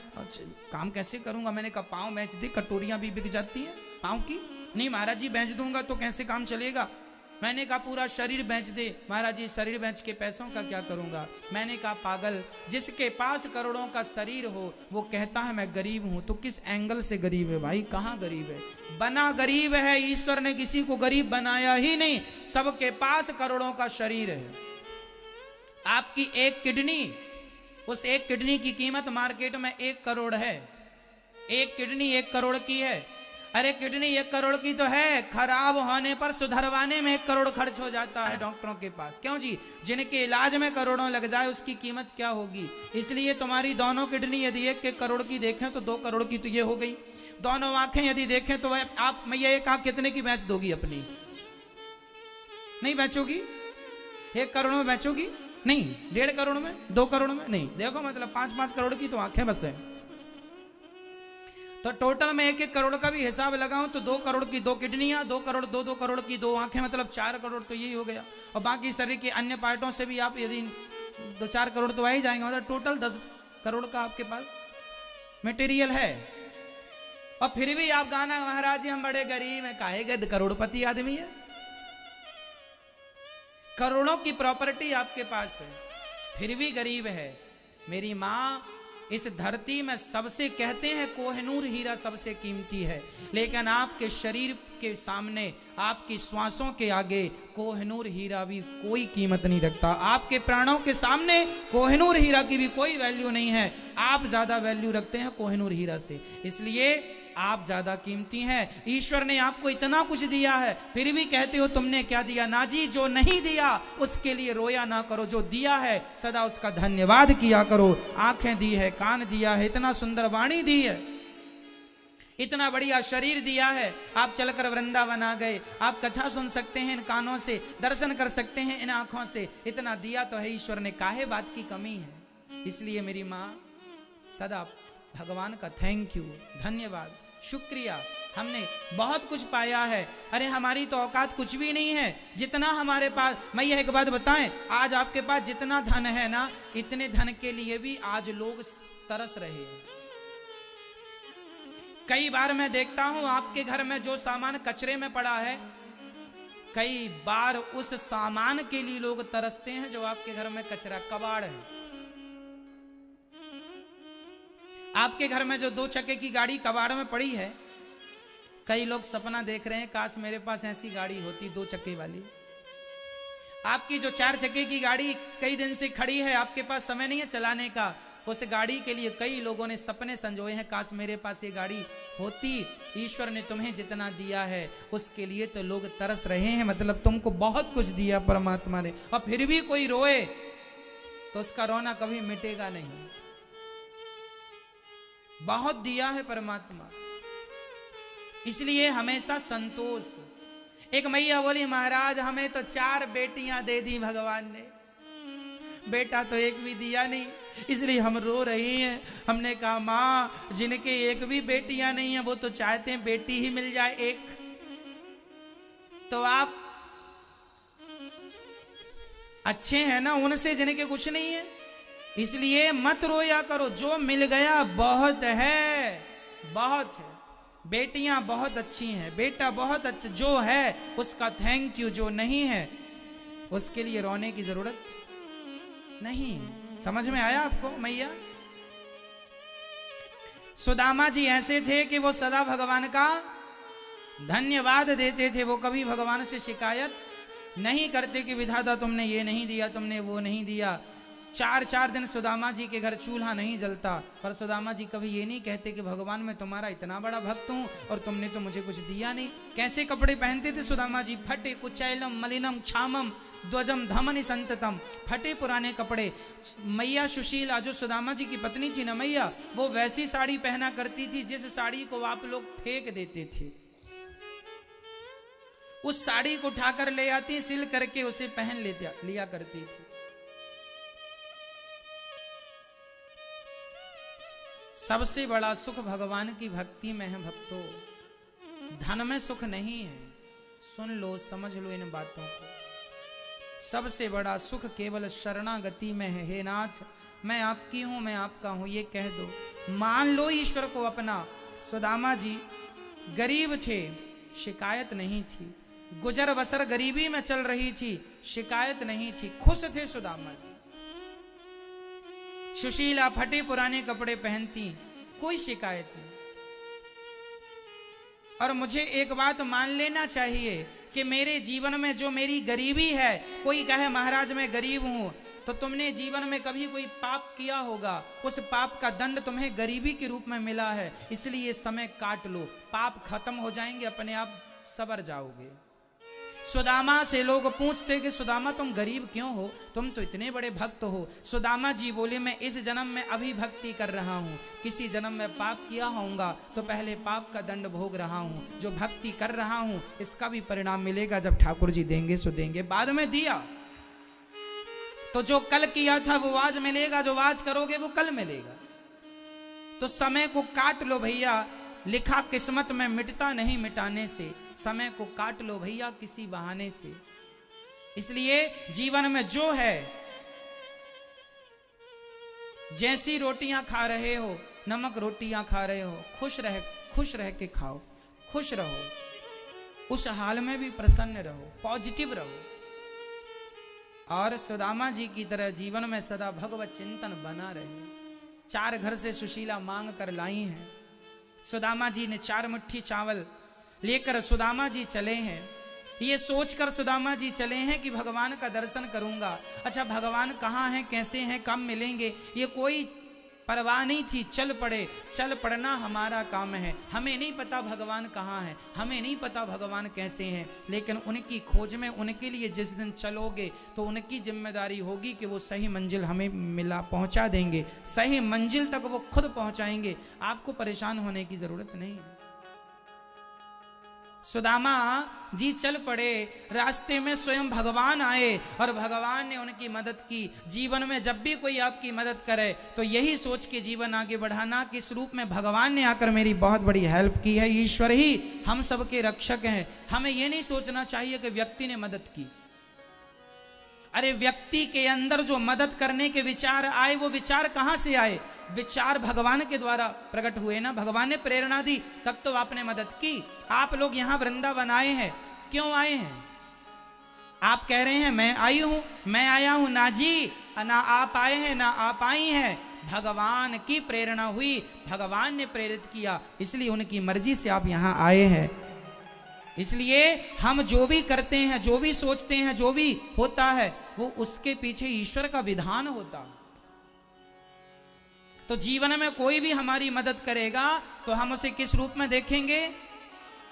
काम कैसे करूंगा? मैंने कहा पाँव बेच दे, कटोरियां भी बिक जाती हैं पाँव की। नहीं महाराज जी बेच दूंगा तो कैसे काम चलेगा? मैंने कहा पूरा शरीर बेच दे। महाराज जी शरीर बेच के पैसों का क्या करूंगा? मैंने कहा पागल, जिसके पास करोड़ों का शरीर हो वो कहता है मैं गरीब हूं, तो किस एंगल से गरीब है भाई? कहां गरीब है? बना गरीब है, ईश्वर ने किसी को गरीब बनाया ही नहीं। सबके पास करोड़ों का शरीर है। आपकी एक किडनी, उस एक किडनी की कीमत मार्केट में 1 करोड़ है। एक किडनी 1 करोड़ की है। अरे किडनी 1 करोड़ की तो है, खराब होने पर सुधरवाने में 1 करोड़ खर्च हो जाता है डॉक्टरों के पास। क्यों जी? जिनके इलाज में करोड़ों लग जाए उसकी कीमत क्या होगी? इसलिए तुम्हारी दोनों किडनी यदि 1 करोड़ की देखें तो 2 करोड़ की तो ये हो गई। दोनों आंखें यदि देखें तो आप मैं ये एक आंख कितने की बेच दोगी अपनी? नहीं बेचोगी। 1 करोड़ में बेचोगी? नहीं। 1.5 करोड़ में, 2 करोड़ में? नहीं। देखो मतलब 5-5 करोड़ की तो आंखें बस है। तो टोटल में 1-1 करोड़ का भी हिसाब लगाऊं तो 2 करोड़ की 2 किडनियां, 2 करोड़ 2-2 करोड़ की 2 आंखें, मतलब 4 करोड़ तो यही हो गया। और बाकी शरीर के अन्य पार्टों से भी आप यदि 2-4 करोड़ तो आ ही जाएंगे। मतलब टोटल 10 करोड़ का आपके पास मटेरियल है। और फिर भी आप गाना, महाराज जी हम बड़े गरीब हैं। काहे गए? करोड़पति आदमी है। करोड़ों की प्रॉपर्टी आपके पास है, फिर भी गरीब है। मेरी माँ, इस धरती में सबसे कहते हैं कोहिनूर हीरा सबसे कीमती है, लेकिन आपके शरीर के सामने, आपकी श्वासों के आगे कोहिनूर हीरा भी कोई कीमत नहीं रखता। आपके प्राणों के सामने कोहिनूर हीरा की भी कोई वैल्यू नहीं है। आप ज्यादा वैल्यू रखते हैं कोहिनूर हीरा से, इसलिए आप ज्यादा कीमती हैं। ईश्वर ने आपको इतना कुछ दिया है, फिर भी कहते हो तुमने क्या दिया? ना जी, जो नहीं दिया उसके लिए रोया ना करो, जो दिया है सदा उसका धन्यवाद किया करो। आंखें दी है, कान दिया है, इतना सुंदर वाणी दी है, इतना बढ़िया शरीर दिया है। आप चलकर वृंदावन आ गए, आप कथा सुन सकते हैं इन कानों से, दर्शन कर सकते हैं इन आंखों से। इतना दिया तो है ईश्वर ने, काहे बात की कमी है? इसलिए मेरी माँ, सदा भगवान का थैंक यू, धन्यवाद, शुक्रिया। हमने बहुत कुछ पाया है। अरे हमारी तो औकात कुछ भी नहीं है जितना हमारे पास। मैं ये एक बात बताएं, आज आपके पास जितना धन है ना, इतने धन के लिए भी आज लोग तरस रहे हैं। कई बार मैं देखता हूं आपके घर में जो सामान कचरे में पड़ा है, कई बार उस सामान के लिए लोग तरसते हैं जो आपके घर में कचरा, कबाड़ है। आपके घर में जो 2 चक्के की गाड़ी कबाड़ में पड़ी है, कई लोग सपना देख रहे हैं काश मेरे पास ऐसी गाड़ी होती 2 चक्के वाली। आपकी जो 4 चक्के की गाड़ी कई दिन से खड़ी है, आपके पास समय नहीं है चलाने का, उस गाड़ी के लिए कई लोगों ने सपने संजोए हैं, काश मेरे पास ये गाड़ी होती। ईश्वर ने तुम्हें जितना दिया है उसके लिए तो लोग तरस रहे हैं। मतलब तुमको बहुत कुछ दिया परमात्मा ने, और फिर भी कोई रोए तो उसका रोना कभी मिटेगा नहीं। बहुत दिया है परमात्मा, इसलिए हमेशा संतोष। एक मैया बोली, महाराज हमें तो 4 बेटियां दे दी भगवान ने, बेटा तो एक भी दिया नहीं, इसलिए हम रो रही हैं। हमने कहा माँ, जिनके एक भी बेटियां नहीं है वो तो चाहते हैं बेटी ही मिल जाए एक। तो आप अच्छे हैं ना उनसे जिनके कुछ नहीं है, इसलिए मत रोया करो। जो मिल गया बहुत है, बहुत है। बेटियां बहुत अच्छी हैं, बेटा बहुत अच्छा, जो है उसका थैंक यू, जो नहीं है उसके लिए रोने की जरूरत नहीं। समझ में आया आपको मैया? सुदामा जी ऐसे थे कि वो सदा भगवान का धन्यवाद देते थे। वो कभी भगवान से शिकायत नहीं करते कि विधाता तुमने ये नहीं दिया, तुमने वो नहीं दिया। 4 दिन सुदामा जी के घर चूल्हा नहीं जलता, पर सुदामा जी कभी ये नहीं कहते कि भगवान मैं तुम्हारा इतना बड़ा भक्त हूँ और तुमने तो मुझे कुछ दिया नहीं। कैसे कपड़े पहनते थे सुदामा जी? फटे कुचैलम मलिनम क्षामम ध्वजम धमनि संततम। फटे पुराने कपड़े। मैया सुशीला जो सुदामा जी की पत्नी थी ना मैया, वो वैसी साड़ी पहना करती थी जिस साड़ी को आप लोग फेंक देते थे। उस साड़ी को उठाकर ले आती, सिल करके उसे पहन लिया करती थी। सबसे बड़ा सुख भगवान की भक्ति में है भक्तों, धन में सुख नहीं है। सुन लो, समझ लो इन बातों को। सबसे बड़ा सुख केवल शरणागति में है। हे नाथ, मैं आपकी हूं, मैं आपका हूं, ये कह दो। मान लो ईश्वर को अपना। सुदामा जी गरीब थे, शिकायत नहीं थी। गुजर बसर गरीबी में चल रही थी, शिकायत नहीं थी। खुश थे सुदामा जी। सुशीला फटे पुराने कपड़े पहनती, कोई शिकायत नहीं। और मुझे एक बात मान लेना चाहिए कि मेरे जीवन में जो मेरी गरीबी है, कोई कहे महाराज मैं गरीब हूं, तो तुमने जीवन में कभी कोई पाप किया होगा, उस पाप का दंड तुम्हें गरीबी के रूप में मिला है। इसलिए समय काट लो, पाप खत्म हो जाएंगे, अपने आप सवर जाओगे। सुदामा से लोग पूछते कि सुदामा तुम गरीब क्यों हो, तुम तो इतने बड़े भक्त हो। सुदामा जी बोले मैं इस जन्म में अभी भक्ति कर रहा हूँ, किसी जन्म में पाप किया होऊंगा तो पहले पाप का दंड भोग रहा हूँ। जो भक्ति कर रहा हूँ इसका भी परिणाम मिलेगा, जब ठाकुर जी देंगे सो देंगे। बाद में दिया तो जो कल किया था वो आज मिलेगा, जो आज करोगे वो कल मिलेगा। तो समय को काट लो भैया, लिखा किस्मत में मिटता नहीं मिटाने से। समय को काट लो भैया किसी बहाने से। इसलिए जीवन में जो है, जैसी रोटियां खा रहे हो, नमक रोटियां खा रहे हो, खुश रह के खाओ, खुश रहो, उस हाल में भी प्रसन्न रहो, पॉजिटिव रहो। और सुदामा जी की तरह जीवन में सदा भगवत चिंतन बना रहे। 4 घर से सुशीला मांग कर लाई हैं। सुदामा जी ने 4 मुट्ठी चावल लेकर सुदामा जी चले हैं। ये सोचकर सुदामा जी चले हैं कि भगवान का दर्शन करूंगा। अच्छा, भगवान कहाँ हैं, कैसे हैं, कब मिलेंगे, ये कोई परवाह नहीं थी। चल पड़े। चल पड़ना हमारा काम है। हमें नहीं पता भगवान कहाँ है, हमें नहीं पता भगवान कैसे हैं, लेकिन उनकी खोज में, उनके लिए जिस दिन चलोगे तो उनकी जिम्मेदारी होगी कि वो सही मंजिल हमें पहुंचा देंगे। सही मंजिल तक वो खुद पहुंचाएंगे, आपको परेशान होने की जरूरत नहीं है। सुदामा जी चल पड़े। रास्ते में स्वयं भगवान आए और भगवान ने उनकी मदद की। जीवन में जब भी कोई आपकी मदद करे तो यही सोच के जीवन आगे बढ़ाना कि इस रूप में भगवान ने आकर मेरी बहुत बड़ी हेल्प की है। ईश्वर ही हम सबके रक्षक हैं। हमें यह नहीं सोचना चाहिए कि व्यक्ति ने मदद की। अरे व्यक्ति के अंदर जो मदद करने के विचार आए, वो विचार कहां से आए? विचार भगवान के द्वारा प्रकट हुए ना। भगवान ने प्रेरणा दी तब तो आपने मदद की। आप लोग यहां वृंदावन आए हैं, क्यों आए हैं? आप कह रहे हैं मैं आई हूं, मैं आया हूं ना जी, ना आप आए हैं ना आप आई हैं। भगवान की प्रेरणा हुई, भगवान ने प्रेरित किया, इसलिए उनकी मर्जी से आप यहां आए हैं। इसलिए हम जो भी करते हैं, जो भी सोचते हैं, जो भी होता है, वो उसके पीछे ईश्वर का विधान होता। तो जीवन में कोई भी हमारी मदद करेगा तो हम उसे किस रूप में देखेंगे?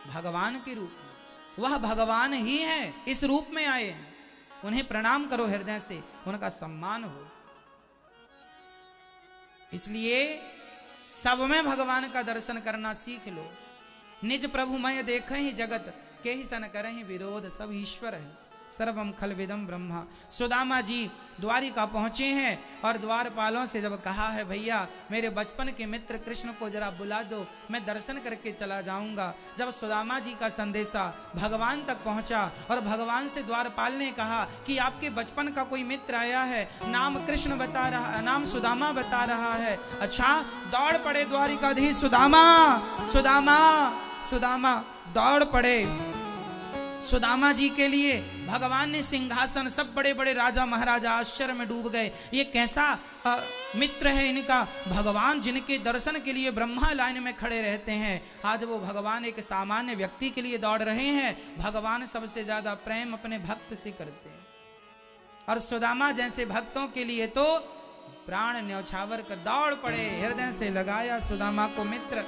भगवान के रूप में। वह भगवान ही है, इस रूप में आए हैं। उन्हें प्रणाम करो हृदय से, उनका सम्मान हो। इसलिए सब में भगवान का दर्शन करना सीख लो। निज प्रभु मय देख ही जगत के ही सन करहि विरोध। सब ईश्वर है, सर्वम खलविदम ब्रह्मा। सुदामा जी द्वारिका पहुंचे हैं और द्वारपालों से जब कहा है भैया मेरे बचपन के मित्र कृष्ण को जरा बुला दो, मैं दर्शन करके चला जाऊंगा। जब सुदामा जी का संदेशा भगवान तक पहुंचा और भगवान से द्वारपाल ने कहा कि आपके बचपन का कोई मित्र आया है, नाम कृष्ण बता रहा, नाम सुदामा बता रहा है। अच्छा, दौड़ पड़े द्वारिकाधीश सुदामा, सुदामा, सुदामा दौड़ पड़े। सुदामा जी के लिए भगवान ने सिंहासन, सब बड़े बड़े राजा महाराजा आश्चर्य में डूब गए। ये कैसा मित्र है इनका, भगवान जिनके दर्शन के लिए ब्रह्मा लाइन में खड़े रहते हैं, आज वो भगवान एक सामान्य व्यक्ति के लिए दौड़ रहे हैं। भगवान सबसे ज्यादा प्रेम अपने भक्त से करते हैं, और सुदामा जैसे भक्तों के लिए तो प्राण न्यौछावर कर दौड़ पड़े, हृदय से लगाया सुदामा को मित्र।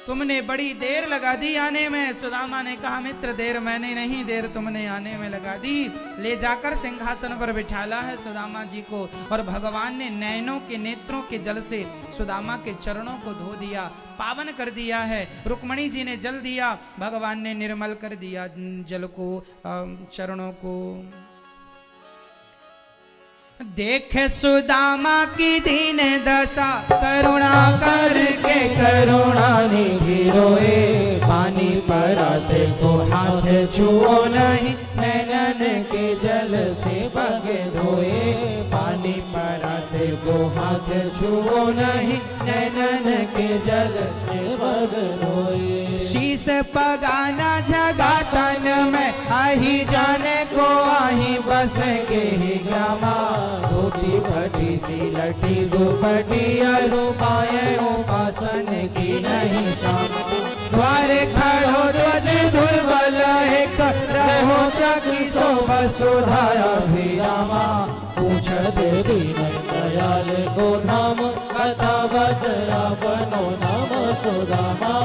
तुमने बड़ी देर लगा दी आने में। सुदामा ने कहा मित्र देर मैंने नहीं, देर तुमने आने में लगा दी। ले जाकर सिंहासन पर बिठाला है सुदामा जी को, और भगवान ने नैनों के नेत्रों के जल से सुदामा के चरणों को धो दिया, पावन कर दिया है। रुक्मणी जी ने जल दिया, भगवान ने निर्मल कर दिया जल को, चरणों को। देखे सुदामा की दीन दशा, करुणा करके करुणा निधि रोए। पानी पराते को हाथ छुओ नहीं, नैनन के जल से बगे धोए। पानी पराते को हाथ छुओ नहीं, नैनन के जल से बगे धोए। शीश पगाना जगा तन में, आही जाने को आही बसेंगे ही ग्रामा। धोती फटी सी लटी दुपटी, अरुपाए उपासन की नहीं सामा। द्वारे खड़ो ध्वज दुर्बल एक, रहो चकी सो वसुधाया भिरामा। पूछत दीन दयाल को धाम, बतावत अपनो नाम सुदामा।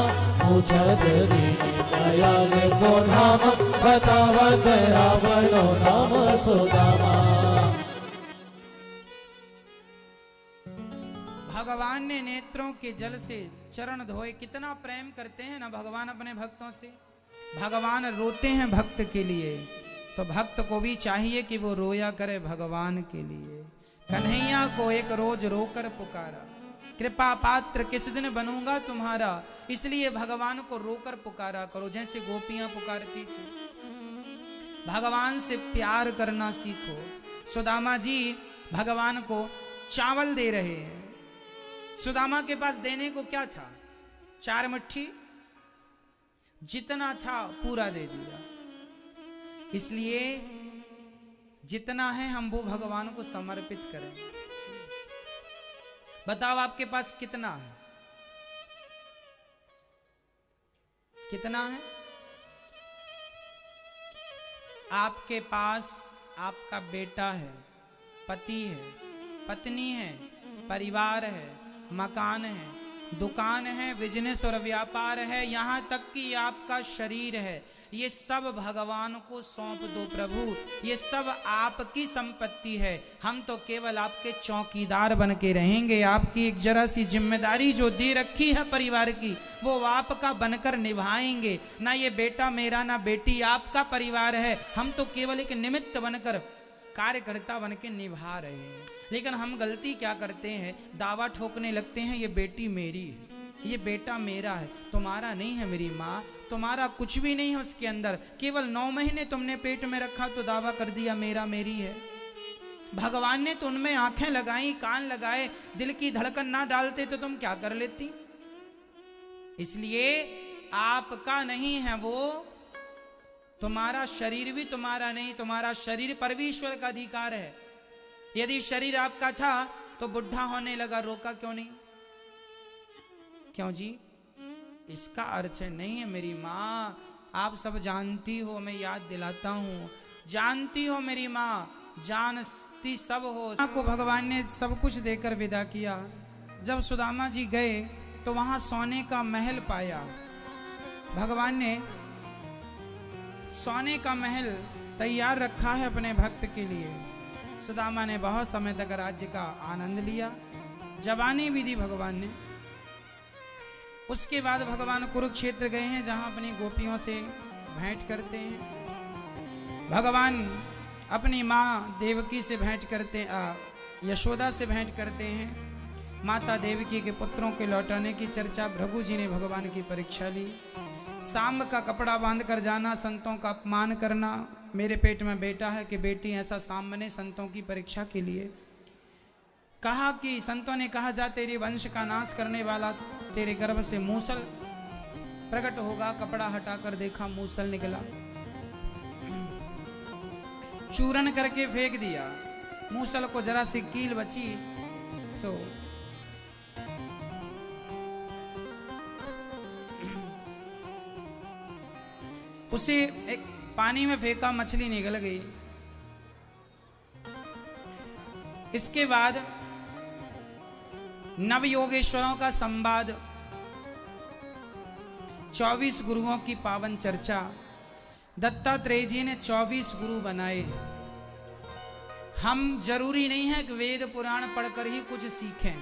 पूछत दीन दयाल को धाम, बतावत अपनो नाम सुदामा। भगवान ने नेत्रों के जल से चरण धोए। कितना प्रेम करते हैं ना भगवान अपने भक्तों से। भगवान रोते हैं भक्त के लिए, तो भक्त को भी चाहिए कि वो रोया करे भगवान के लिए। कन्हैया को एक रोज रोकर पुकारा, कृपा पात्र किस दिन बनूंगा तुम्हारा। इसलिए भगवान को रोकर पुकारा करो, जैसे गोपियां पुकारती थी। भगवान से प्यार करना सीखो। सुदामा जी भगवान को चावल दे रहे हैं। सुदामा के पास देने को क्या था, 4 मुट्ठी, जितना था पूरा दे दिया। इसलिए जितना है हम वो भगवान को समर्पित करें। बताओ आपके पास कितना है, कितना है? आपके पास आपका बेटा है, पति है, पत्नी है, परिवार है, मकान है, दुकान है, बिजनेस और व्यापार है, यहाँ तक कि आपका शरीर है। ये सब भगवान को सौंप दो प्रभु, ये सब आपकी संपत्ति है। हम तो केवल आपके चौकीदार बन के रहेंगे। आपकी एक जरा सी जिम्मेदारी जो दे रखी है परिवार की, वो आपका बनकर निभाएंगे। ना ये बेटा मेरा, ना बेटी आपका परिवार है। हम तो केवल एक निमित्त बनकर, कार्यकर्ता बन के निभा रहे हैं। लेकिन हम गलती क्या करते हैं, दावा ठोकने लगते हैं ये बेटी मेरी है, ये बेटा मेरा है, तुम्हारा नहीं है मेरी माँ, तुम्हारा कुछ भी नहीं है उसके अंदर। केवल 9 महीने तुमने पेट में रखा तो दावा कर दिया मेरा, मेरी है। भगवान ने तो उनमें आंखें लगाई, कान लगाए, दिल की धड़कन ना डालते तो तुम क्या कर लेती। इसलिए आपका नहीं है वो, तुम्हारा शरीर भी तुम्हारा नहीं, तुम्हारा शरीर परमेश्वर का अधिकार है। यदि शरीर आपका था तो बुढ़ा होने लगा, रोका क्यों नहीं? क्यों जी? इसका अर्थ नहीं है मेरी माँ, आप सब जानती हो, मैं याद दिलाता हूँ, जानती हो मेरी माँ, जानती सब हो। को भगवान ने सब कुछ देकर विदा किया। जब सुदामा जी गए तो वहां सोने का महल पाया। भगवान ने सोने का महल तैयार रखा है अपने भक्त के लिए। सुदामा ने बहुत समय तक राज्य का आनंद लिया, जवानी भी दी भगवान ने। उसके बाद भगवान कुरुक्षेत्र गए हैं, जहां अपनी गोपियों से भेंट करते हैं। भगवान अपनी माँ देवकी से भेंट करते, यशोदा से भेंट करते हैं। माता देवकी के पुत्रों के लौटाने की चर्चा, भृगु जी ने भगवान की परीक्षा ली। सांब का कपड़ा बांध कर जाना, संतों का अपमान करना, मेरे पेट में बेटा है कि बेटी, ऐसा सांब ने संतों की परीक्षा के लिए कहा कि संतों ने कहा, जा तेरे वंश का नाश करने वाला, तेरे गर्भ से मूसल प्रकट होगा। कपड़ा हटाकर देखा, मूसल निकला, चूरन करके फेंक दिया। मूसल को जरा सी कील बची, सो उसे एक पानी में फेंका, मछली निकल गई। इसके बाद नवयोगेश्वरों का संवाद, 24 गुरुओं की पावन चर्चा। दत्तात्रेय जी ने 24 गुरु बनाए। हम जरूरी नहीं है कि वेद पुराण पढ़कर ही कुछ सीखें।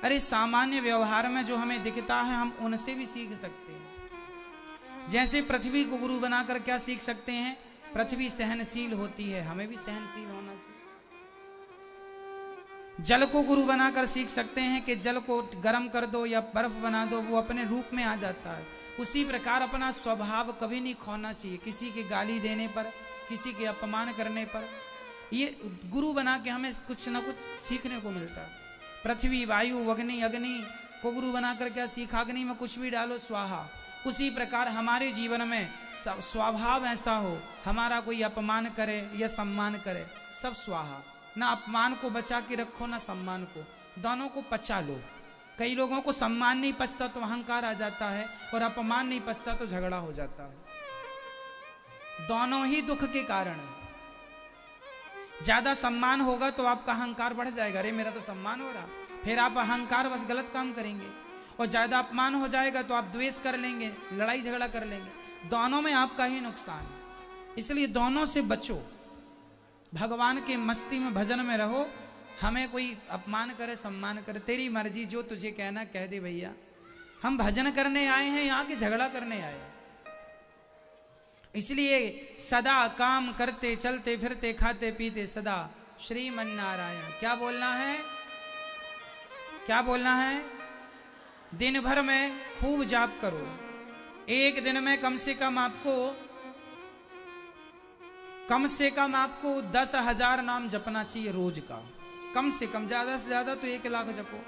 अरे सामान्य व्यवहार में जो हमें दिखता है हम उनसे भी सीख सकते हैं। जैसे पृथ्वी को गुरु बनाकर क्या सीख सकते हैं? पृथ्वी सहनशील होती है, हमें भी सहनशील होना चाहिए। जल को गुरु बनाकर सीख सकते हैं कि जल को गर्म कर दो या बर्फ बना दो, वो अपने रूप में आ जाता है। उसी प्रकार अपना स्वभाव कभी नहीं खोना चाहिए। किसी के गाली देने पर, किसी के अपमान करने पर, ये गुरु बना के हमें कुछ ना कुछ सीखने को मिलता है। पृथ्वी, वायु, अग्नि, अग्नि को गुरु बनाकर क्या सीखा? अग्नि में कुछ भी डालो स्वाहा। उसी प्रकार हमारे जीवन में स्वभाव ऐसा हो, हमारा कोई अपमान करे या सम्मान करे, सब स्वाहा। ना अपमान को बचा के रखो, ना सम्मान को, दोनों को पचा लो। कई लोगों को सम्मान नहीं पचता तो अहंकार आ जाता है, और अपमान नहीं पचता तो झगड़ा हो जाता है। दोनों ही दुख के कारण है। ज्यादा सम्मान होगा तो आपका अहंकार बढ़ जाएगा, अरे मेरा तो सम्मान हो रहा, फिर आप अहंकार बस गलत काम करेंगे। और ज्यादा अपमान हो जाएगा तो आप द्वेष कर लेंगे, लड़ाई झगड़ा कर लेंगे। दोनों में आपका ही नुकसान है। इसलिए दोनों से बचो, भगवान के मस्ती में, भजन में रहो। हमें कोई अपमान करे, सम्मान करे, तेरी मर्जी, जो तुझे कहना कह दे भैया। हम भजन करने आए हैं, यहाँ के झगड़ा करने आए हैं। इसलिए सदा काम करते, चलते फिरते, खाते पीते सदा श्रीमन्नारायण। क्या बोलना है? क्या बोलना है? दिन भर में खूब जाप करो। एक दिन में कम से कम आपको 10,000 नाम जपना चाहिए रोज का, कम से कम। ज्यादा से ज्यादा तो 1 लाख जपो।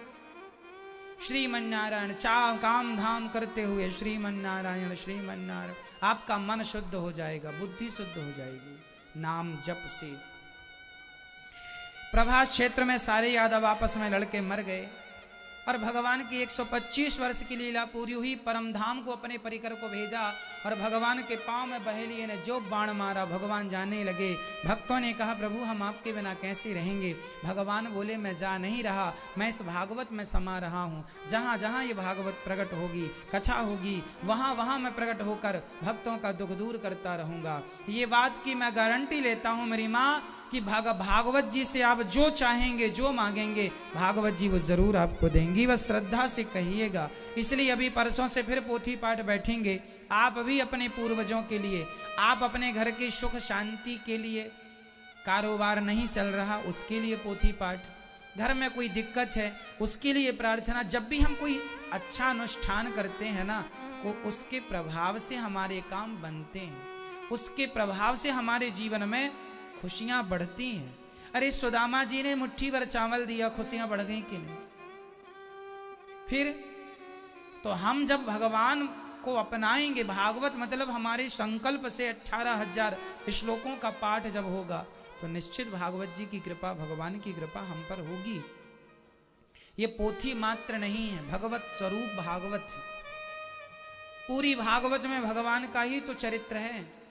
श्रीमन्नारायण, काम धाम करते हुए श्रीमन्नारायण श्रीमन्नारायण। आपका मन शुद्ध हो जाएगा, बुद्धि शुद्ध हो जाएगी नाम जप से। प्रभास क्षेत्र में सारे यादव आपस में लड़के मर गए, और भगवान की 125 वर्ष की लीला पूरी हुई। परमधाम को अपने परिकर को भेजा, और भगवान के पांव में बहेलिए ने जो बाण मारा, भगवान जाने लगे। भक्तों ने कहा, प्रभु हम आपके बिना कैसे रहेंगे? भगवान बोले, मैं जा नहीं रहा, मैं इस भागवत में समा रहा हूँ। जहाँ जहाँ ये भागवत प्रकट होगी, कथा होगी, वहाँ वहाँ मैं प्रकट होकर भक्तों का दुख दूर करता रहूँगा। ये बात की मैं गारंटी लेता हूँ मेरी माँ, कि भागवत जी से आप जो चाहेंगे, जो मांगेंगे, भागवत जी वो जरूर आपको देंगी, बस श्रद्धा से कहिएगा। इसलिए अभी परसों से फिर पोथी पाठ बैठेंगे। आप भी अपने पूर्वजों के लिए, आप अपने घर की सुख शांति के लिए, कारोबार नहीं चल रहा उसके लिए पोथी पाठ, घर में कोई दिक्कत है उसके लिए प्रार्थना। जब भी हम कोई अच्छा अनुष्ठान करते हैं ना, तो उसके प्रभाव से हमारे काम बनते हैं, उसके प्रभाव से हमारे जीवन में खुशियां बढ़ती हैं। अरे सुदामा जी ने मुट्ठी भर चावल दिया, खुशियां बढ़ गई कि नहीं? फिर तो हम जब भगवान को अपनाएंगे, भागवत मतलब हमारे संकल्प से 18,000 श्लोकों का पाठ जब होगा, तो निश्चित भागवत जी की कृपा, भगवान की कृपा हम पर होगी। ये पोथी मात्र नहीं है, भगवत स्वरूप भागवत है। पूरी भागवत में भगवान का ही तो चरित्र है।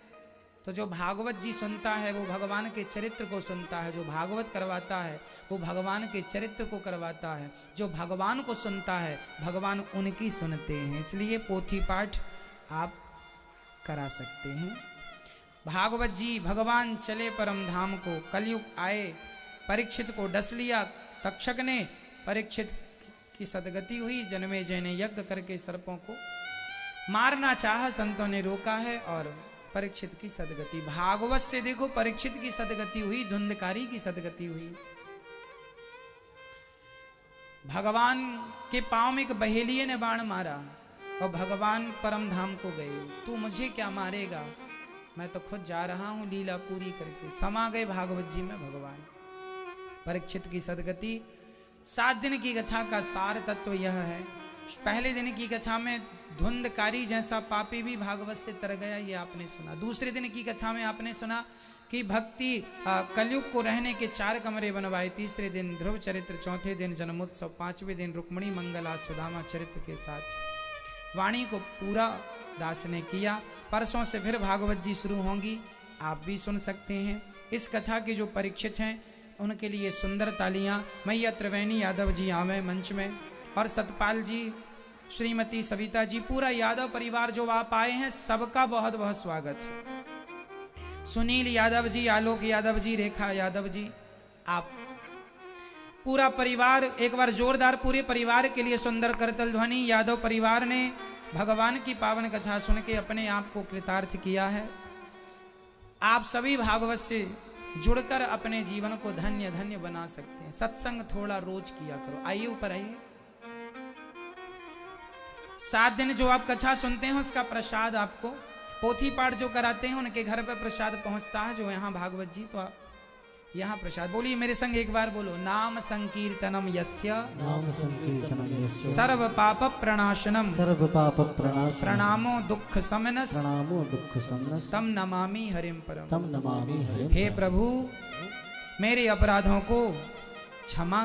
तो जो भागवत जी सुनता है वो भगवान के चरित्र को सुनता है, जो भागवत करवाता है वो भगवान के चरित्र को करवाता है, जो भगवान को सुनता है भगवान उनकी सुनते हैं। इसलिए पोथी पाठ आप करा सकते हैं। भागवत जी, भगवान चले परम धाम को, कलयुग आए, परीक्षित को डस लिया तक्षक ने, परीक्षित की सदगति हुई। जन्मेजय ने यज्ञ करके सर्पों को मारना चाहा, संतों ने रोका है, और परीक्षित की सदगति। भागवत से देखो परीक्षित की सदगति हुई, धुंधकारी की सदगति हुई। भगवान के पांव में एक बहेलिये ने बाण मारा और भगवान परम धाम को गए। तू मुझे क्या मारेगा, मैं तो खुद जा रहा हूं लीला पूरी करके। समा गए भागवत जी में भगवान। परीक्षित की सदगति। 7 दिन की कथा का सार तत्व यह है, पहले दिन की कथा में धुंधकारी जैसा पापी भी भागवत से तर गया, ये आपने सुना। दूसरे दिन की कथा में आपने सुना कि भक्ति कलयुग को रहने के 4 कमरे बनवाए। तीसरे दिन ध्रुव चरित्र, चौथे दिन जन्मोत्सव, 5वें दिन रुक्मणी मंगला सुदामा चरित्र के साथ वाणी को पूरा दास ने किया। परसों से फिर भागवत जी शुरू होंगी, आप भी सुन सकते हैं। इस कथा के जो परीक्षित हैं उनके लिए सुंदर तालियां। मैया त्रिवेणी यादव जी आवे मंच में, और सतपाल जी, श्रीमती सविता जी, पूरा यादव परिवार जो आप आए हैं सबका बहुत बहुत स्वागत है। सुनील यादव जी, आलोक यादव जी, रेखा यादव जी, आप पूरा परिवार, एक बार जोरदार पूरे परिवार के लिए सुंदर करतल ध्वनि। यादव परिवार ने भगवान की पावन कथा सुन के अपने आप को कृतार्थ किया है। आप सभी भागवत से जुड़कर अपने जीवन को धन्य धन्य बना सकते हैं। सत्संग थोड़ा रोज किया करो। आइए ऊपर आइए। 7 दिन जो आप कथा सुनते हैं उसका प्रसाद आपको, पोथी पाठ जो कराते हैं उनके घर पर प्रसाद पहुंचता है, जो यहाँ भागवत जी, तो आप यहाँ प्रसाद बोलिए मेरे संग एक बार बोलो, नाम संकीर्तनम यस्य, नाम संकीर्तनम यस्य, सर्व पाप प्रणाशनम, सर्व पाप प्रणाशनम, प्रणामो दुख समनस, प्रणामो दुख समनस, तम नमामि हरिम परम। तम नमामि हरिम। हे प्रभु, मेरे अपराधों को क्षमा